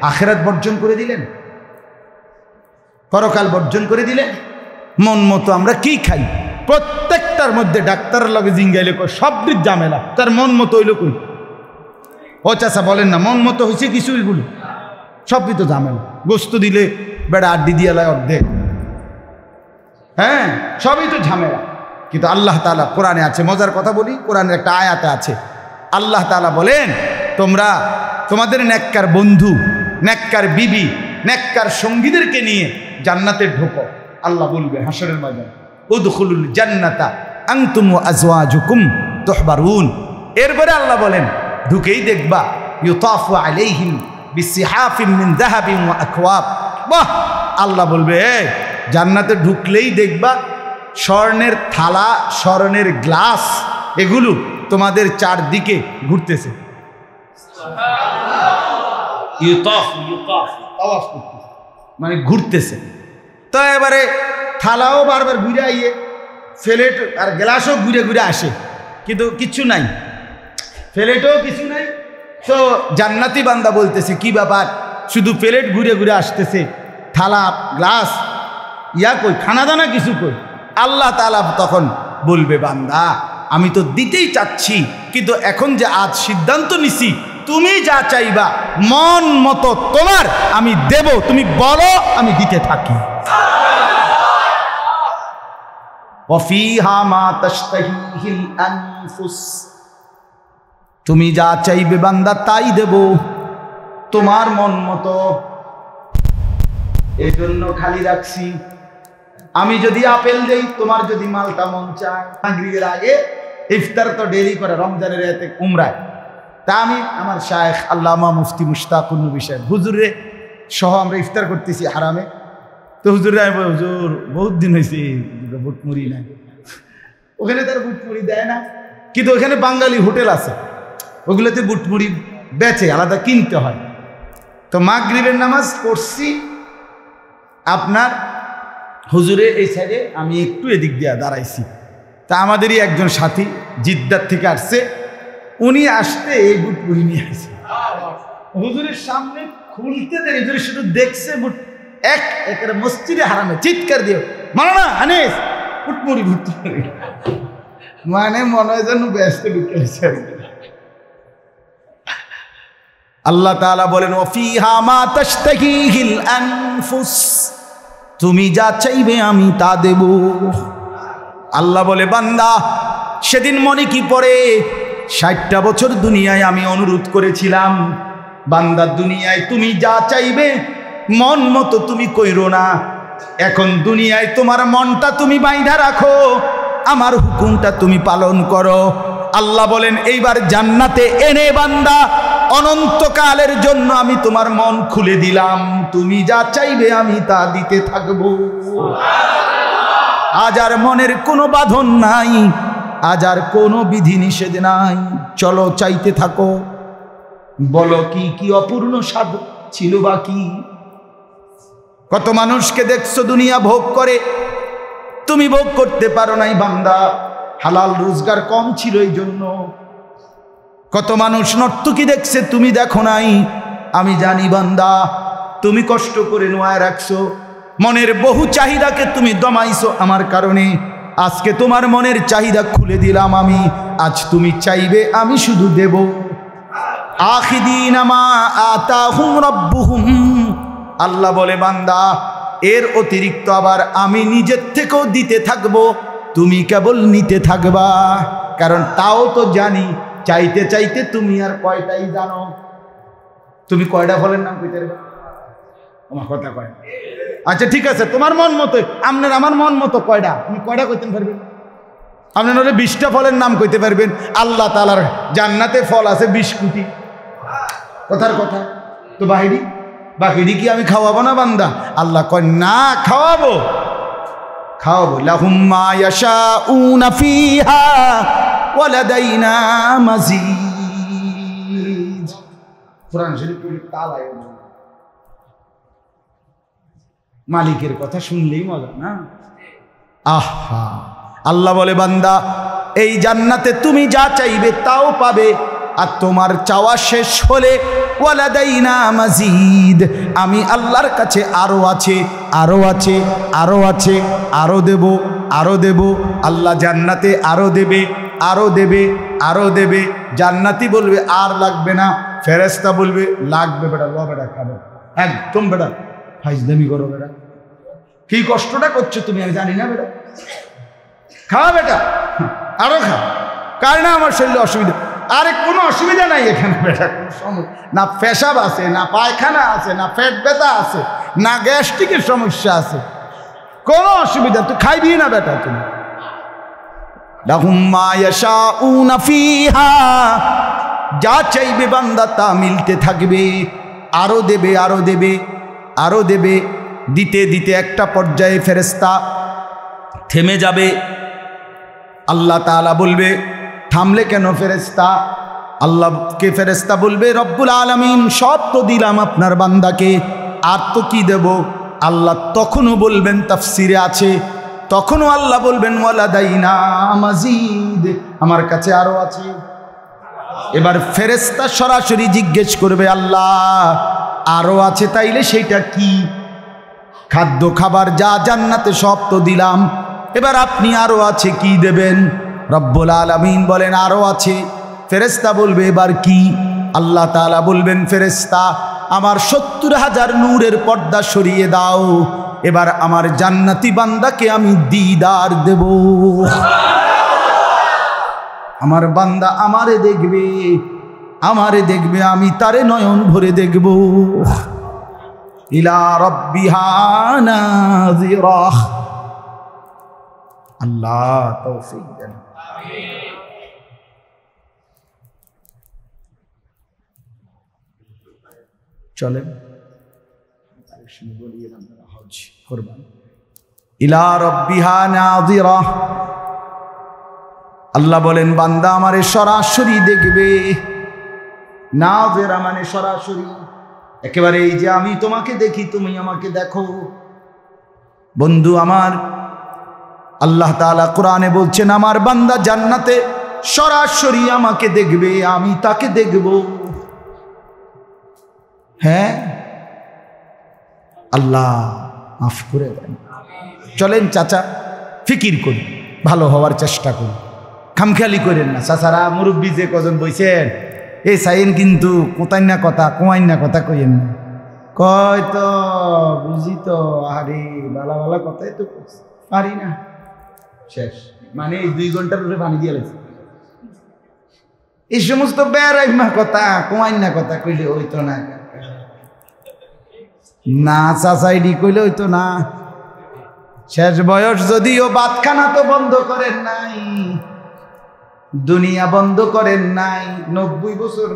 আখিরাত বর্জন করে দিলেন, পরকাল বর্জন করে দিলেন। মন মতো আমরা কি খাই, প্রত্যেকটার মধ্যে ডাক্তারের লগে জিঙ্গাইলে সবদিক ঝামেলা, তার মন মতো হইল কই? ও চাচা বলেন না, মন মতো হয়েছে কিছু, এগুলো সবই তো ঝামেলা। গোস্ত দিলে বেড়া আড্ডি দিয়ে লাই অর্ধেক, হ্যাঁ সবই তো ঝামেলা। কিন্তু আল্লাহ তাআলা কোরআনে আছে, মজার কথা বলি, কোরআনের একটা আয়াতে আছে, আল্লাহ তাআলা বলেন তোমরা তোমাদের নেককার বন্ধু, নেককার বিবি, নেককার সঙ্গীদেরকে নিয়ে জান্নাতে ঢোকো। আল্লাহ বলবে হাশরের ময়দানে, উদখুলুল জান্নাতা আনতুম ওয়া আজওয়াজুকুম তুহবারুন। এরপরে আল্লাহ বলেন ঢুকেই দেখবা ইউতাফু আলাইহিম বিসিহাফিন মিন যাহাবিন ওয়া আকওয়াব। বাহ, আল্লাহ বলবে জান্নাতে ঢুকলেই দেখবা স্বর্ণের থালা, স্বর্ণের গ্লাস, এগুলো তোমাদের চারদিকে ঘুরতেছে। মানে ঘুরতেছে। তো এবারে থালাও বারবার ঘুরে আইয়ে, প্লেট আর গ্লাসও ঘুরে ঘুরে আসে, কিন্তু কিছু নাই, প্লেটও কিছু নাই। তো জান্নাতি বান্দা বলতেছে কি ব্যাপার, শুধু প্লেট ঘুরে ঘুরে আসতেছে, থালা গ্লাস ইয়া কই, খানা দানা কিছু কই? আল্লাহ তাআলা তখন বলবে বান্দা আমি তো দিতেই চাচ্ছি, কিন্তু এখন যে আজ সিদ্ধান্ত নিছি তুমি যা চাইবা মন মতো তোমার আমি দেব, তুমি বলো আমি দিতে থাকি। ওয়াফিহা মা তাশতাহিহিল আনফুস, তুমি যা চাইবে বান্দা তাই দেব তোমার মন মতো। এই জন্য খালি রাখছি, আমি যদি আপেল দেই, তোমার যদি মালটা মন চায়। মাগরিবের আগে ইফতার তো ডেলি করে রমজানের রাতে উমরায়, তা আমি আমার শায়েখ আল্লামা মুফতি মুশতাকুর নবী সাহেব হুজুরে সহ আমরা ইফতার করতেছি হারামে। তো হুজুরে হুজুর বহুত দিন হয়েছে বুটমুড়ি নাই, ওখানে তার বুটমুড়ি দেয় না, কিন্তু ওখানে বাঙালি হোটেল আছে, ওগুলোতে বুটমুড়ি বেচে, আলাদা কিনতে হয়। তো মাগরিবের নামাজ পড়ছি আপনার হুজুরে এই সাইডে, আমি একটু এদিক দিয়ে দাঁড়াইছি। তা আমাদেরই একজন সাথী জিদ্দার থেকে আসছে, উনি আসতে এই বুটমুড়ি নিয়ে আসছে, হুজুরের সামনে খুলতে দেরি, হুজুর শুধু দেখছে বুট একের মসজিদে হারামে চিৎকার দিও মানা আনিস বুটমুড়ি বুটমুড়ি, মানে মনে হয় যেন ব্যস্ত ঢুকে। আল্লাহ তাআলা বলেন ওয়াফিহা মা তাশতাহিহিল আনফুস, তুমি যা চাইবে আমি তা দেব। আল্লাহ বলে বান্দা সেদিন মনে কি পড়ে, 60টা বছর দুনিয়ায় আমি অনুরোধ করেছিলাম বান্দা দুনিয়ায় তুমি যা চাইবে মন মতো তুমি কইরো না, এখন দুনিয়ায় তোমার মনটা তুমি বাইন্ধা রাখো, আমার হুকুমটা তুমি পালন করো। আল্লাহ বলেন এইবার জান্নাতে এনে বান্দা অনন্তকালের জন্য আমি তোমার মন খুলে দিলাম, তুমি যা চাইবে আমি তা দিতে থাকবো। আজ আর মনের কোনো বাঁধন নাই, আজ আর কোনো বিধি নিষেধ নাই, চলো চাইতে থাকো। বলো কি কি অপূর্ণ স্বাদ ছিল বাকি। কত মানুষকে দেখছো দুনিয়া ভোগ করে, তুমি ভোগ করতে পারো নাই বান্দা, হালাল রোজগার কম ছিল এই জন্য। কত মানুষ নর্তকী দেখছে, তুমি দেখো নাই, আমি জানি বান্দা তুমি কষ্ট করে নোয়ায় রাখছো, মনের বহু চাহিদাকে তুমি দমাইছো আমার কারণে। আজকে তোমার মনের চাহিদা খুলে দিলাম আমি, আজ তুমি চাইবে আমি শুধু দেব। আখিদিনা মা আতাহুম রাব্বুহুম, আল্লাহ বলে বান্দা এর অতিরিক্ত আবার আমি নিজের থেকেও দিতে থাকবো, তুমি কেবল নিতে থাকবা। কারণ তাও তো জানি চাইতে চাইতে তুমি আর কয়টাই জানো, তুমি কয়টা ফলের নাম কইতে পারবে? আমার কথা কয়। আচ্ছা ঠিক আছে, তোমার মন মতো, আপনার আমার মন মতো কয়টা, তুমি কয়টা কইতে পারবেন? আপনার হলে 20টা ফলের নাম কইতে পারবেন। আল্লাহ তাআলার জান্নাতে ফল আছে 20 কোটি, কথার কথা। তো বাহিরি কি আমি খাওয়াবো না বান্দা? আল্লাহ কয় না, খাওয়াবো খাওয়াবো। লাহুম মা ইয়াশাউনা ফিহা ওয়া লাদাইনা মাজিদ। কোরআন শরীফের তালায় মালিকের কথা শুনলেই মজা না? আহা, আল্লাহ বলে বান্দা এই জান্নাতে তুমি যা চাইবে তাও পাবে, আর তোমার চাওয়া শেষ হলে ওয়ালাদাইনা মাজিদ, আমি আল্লাহর কাছে আরো আছে, আরো আছে, আরো আছে, আরো দেব, আরো দেব। আল্লাহ জান্নাতে আরো দেবে, আরো দেবে, আরো দেবে। জান্নাতি বলবে আর লাগবে না, ফেরেশতা বলবে লাগবে, বেটা ল বেটা খাবে, একদম বেটা ফাইজলামি করো বেটা, কি কষ্টটা করছো তুমি আমি জানি না বেটা, খাওয়া বেটা আরো খা, কার না আমার শরীরে অসুবিধা। আরে কোনো অসুবিধা নাই এখানে বেটা, কোনো সমস্যা না, পেশাব আছে না, পায়খানা আছে না, পেট ব্যথা আছে না, গ্যাস্ট্রিকের সমস্যা আছে, কোনো অসুবিধা, তুই খাইবি না বেটা তুমি। লাহুম মা ইয়াশাউনা ফিহা যা চাইবে বান্দা তা মিলতে থাকবে, আরো দেবে, আরো দেবে, আরো দেবে। দিতে দিতে একটা পর্যায়ে ফেরেশতা থেমে যাবে। আল্লাহ তাআলা বলবে, থামলে কেন ফেরেশতা? আল্লাহকে ফেরেশতা বলবে, রব্বুল আলামিন সব তো দিলাম আপনার বান্দাকে, আর তো কি দেব? আল্লাহ তখনও বলবেন, তাফসিরে আছে, তখনও আল্লাহ বলবেন ওয়ালাদাইনা মাজিদ, আমার কাছে আরো আছে। এবার ফেরেশতা সরাসরি জিজ্ঞেস করবে, আল্লাহ আরো আছে তাইলে সেটা কি? খাদ্য খাবার যা জান্নাতে সব তো দিলাম, এবার আপনি আরো আছে কি দেবেন? রব্বুল আলামিন বলেন আরো আছে। ফেরেশতা বলবে এবার কি? আল্লাহ তাআলা বলবেন, ফেরেশতা আমার 70,000 নূরের পর্দা সরিয়ে দাও, এবার আমার জান্নাতি বান্দাকে আমি দিদার দেব। আমার বান্দা আমারে দেখবে, আমারে দেখবে, আমি তারে নয়ন ভরে দেখব। ইলা রাব্বিহা নাযিরা। আল্লাহ তৌফিক দেন। চলেন হজ করবেন। ইলা রাব্বিহা নাযিরা। আল্লাহ বলেন বান্দা আমারে সরাসরি দেখবে। নাযিরা মানে সরাসরি, একেবারে এই যে আমি তোমাকে দেখি তুমি আমাকে দেখো। বন্ধু আমার, আল্লাহ তাআলা কোরআনে বলছেন আমার বান্দা জান্নাতে সরাসরি আমাকে দেখবে, আমি তাকে দেখব। হ্যাঁ, আল্লাহ মাফ করে দেন। চলেন চাচা, ফিকির করি, ভালো হওয়ার চেষ্টা করি, খামখেয়ালি করেন না। চাচারা মুরব্বী যে কজন বইছেন, এই সাইন কিন্তু কোথায় না কথা, কোয়াইন না কথা কইেন না। কয় তো বুঝি তো, আরে বালা বালা কথাই তো পারি না, শেষ। মানে এই 2 ঘন্টার উপরে পানি দিয়ে লাগছে। এই সমস্ত বেড়াইমা কথা, কোয়াইন না কথা কইলে হইতো না, না চাচাইডি কইলে হইতো না। শেষ বয়স যদিও, বাতখানা তো বন্ধ করেন নাই, দুনিয়া বন্ধ করেন নাই। 90 বছর,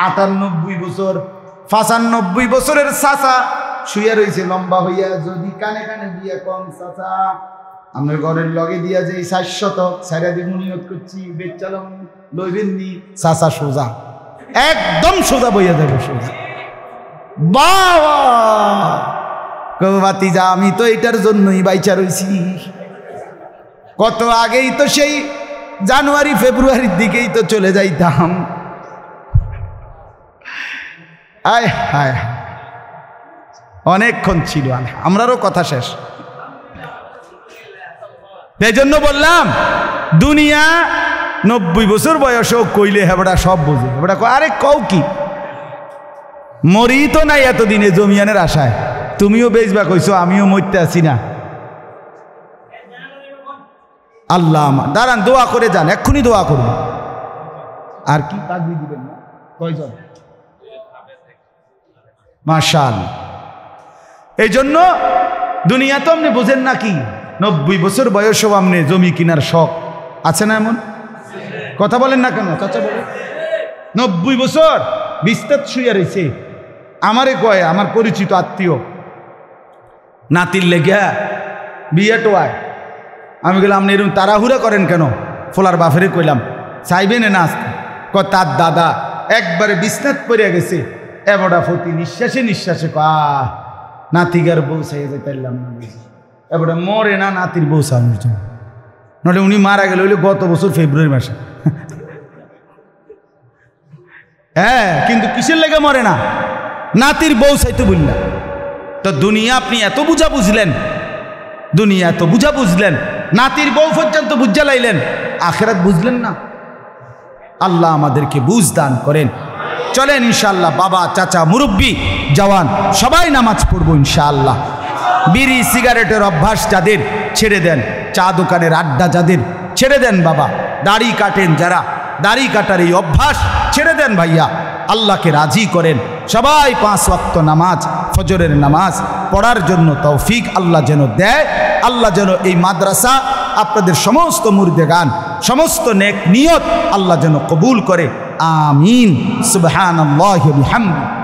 98 বছর, 95 বছরের চাচা শুয়ে রয়েছে লম্বা হইয়া। যদি কানে কানে দিয়া কম, চাচা আমার ঘরের লগে দিয়া যে 400 সাইরা দিয়ে নিয়ত করছি, বেচ চালাম লইবেন নি? চাচা সোজা, একদম সোজা বইয়া যাবে, সোজা। বাবা বাতিজা, আমি তো এটার জন্যই বাইচা রইছি। কত আগেই তো সেই জানুয়ারি ফেব্রুয়ারির দিকেই তো চলে যাইতাম। আয় হায়, অনেকক্ষণ ছিল, আমরারও কথা শেষ। এই জন্য বললাম দুনিয়া 90 বছর বয়সেও কইলে হেবড়া সব বোঝে। হেবড়া আরে কও কি, মরি তো নাই এতদিনে জমিয়ানের আশায়, তুমিও বেচবা কইছো, আমিও মরতে আছি না। আল্লাহ দাঁড়ান, দোয়া করে যান, এক্ষুনি দোয়া করবো। আর কি পাগড়ি দিবেন না? কয়জন? মাশাআল্লাহ। এই জন্য দুনিয়া তো আপনি বোঝেন না কি, 90 বছর বয়সেও আপনি জমি কিনার শখ আছে না? এমন কথা বলেন না কেন চাচা? বলেন 90 বছর বিস্তার শুয়ে রয়েছে। আমারে কয়, আমার পরিচিত আত্মীয়, নাতির লেগে বিয়ে টোয়ায়। আমি গেলাম, আপনি এরকম তাড়াহুড়া করেন কেন? ফোলার বাফেরে কইলাম, চাইবেন না আসতে? তার দাদা একবারে বিছনাত পড়ে গেছে, এবড়া ফতি নিঃশ্বাসে নিঃশ্বাসে নাতিগার বউ চাইয়ে যেতাম না, এবড়া মরে না নাতির বউ চাওয়ার জন্য। নইলে উনি মারা গেল হইলে গত বছর ফেব্রুয়ারি মাসে। হ্যাঁ, কিন্তু কিসের লেগে মরে না? নাতির বউ চাইতে বললা। তো দুনিয়া আপনি এত বুঝা বুঝলেন, দুনিয়া এত বুঝা বুঝলেন, নাতির বউ পর্যন্ত বুঝা লাইলেন, আখিরাত বুঝলেন না। আল্লাহ আমাদেরকে বুঝ দান করেন। চলেন ইনশাআল্লাহ, বাবা চাচা মুরব্বী জওয়ান সবাই নামাজ পড়বো ইনশাআল্লাহ। বিড়ি সিগারেটের অভ্যাস যাদের ছেড়ে দেন, চা দোকানের আড্ডা যাদের ছেড়ে দেন, বাবা দাড়ি কাটেন যারা, দাড়ি কাটার এই অভ্যাস ছেড়ে দেন ভাইয়া। আল্লাহকে রাজি করেন, সবাই 5 ওয়াক্ত নামাজ, ফজরের নামাজ পড়ার জন্য তৌফিক আল্লাহ যেন দেয়। আল্লাহ যেন এই মাদ্রাসা, আপনাদের সমস্ত মুর্দে গান, সমস্ত নেক নিয়ত আল্লাহ যেন কবুল করে। আমিন। সুবহানাল্লাহি ওয়া বিহামদিহি।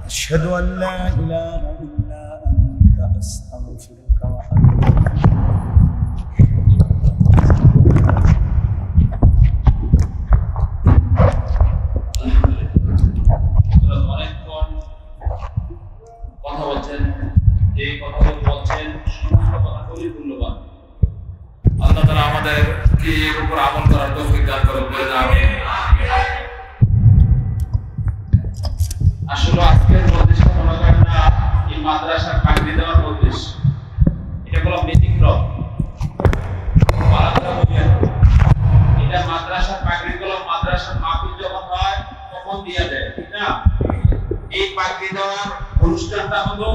আশহাদু আল লা ইলাহা ইল্লা আনতা আস্তাগফিরুকা ওয়া আতুবু কথা বলছেন, যে কথাগুলো বলছেন সমস্ত কথাগুলি মূল্যবান। আল্লাহ তাআলা আমাদেরকে এর উপর আমল করার তৌফিক দান করুন, বলে আমিন। আসলে আজকের উদ্দেশ্য মনে করেন না এই মাদ্রাসার পাগড়ি দেওয়ার উদ্দেশ্য, এটা কোনো ব্যতিক্রম। এটা মাদ্রাসার পাগড়ি গুলো মাদ্রাসার মাহফিল যখন হয় তখন দিয়ে দেয়, ঠিক না? এই পাগড়ি দেওয়ার অনুষ্ঠানটা হলো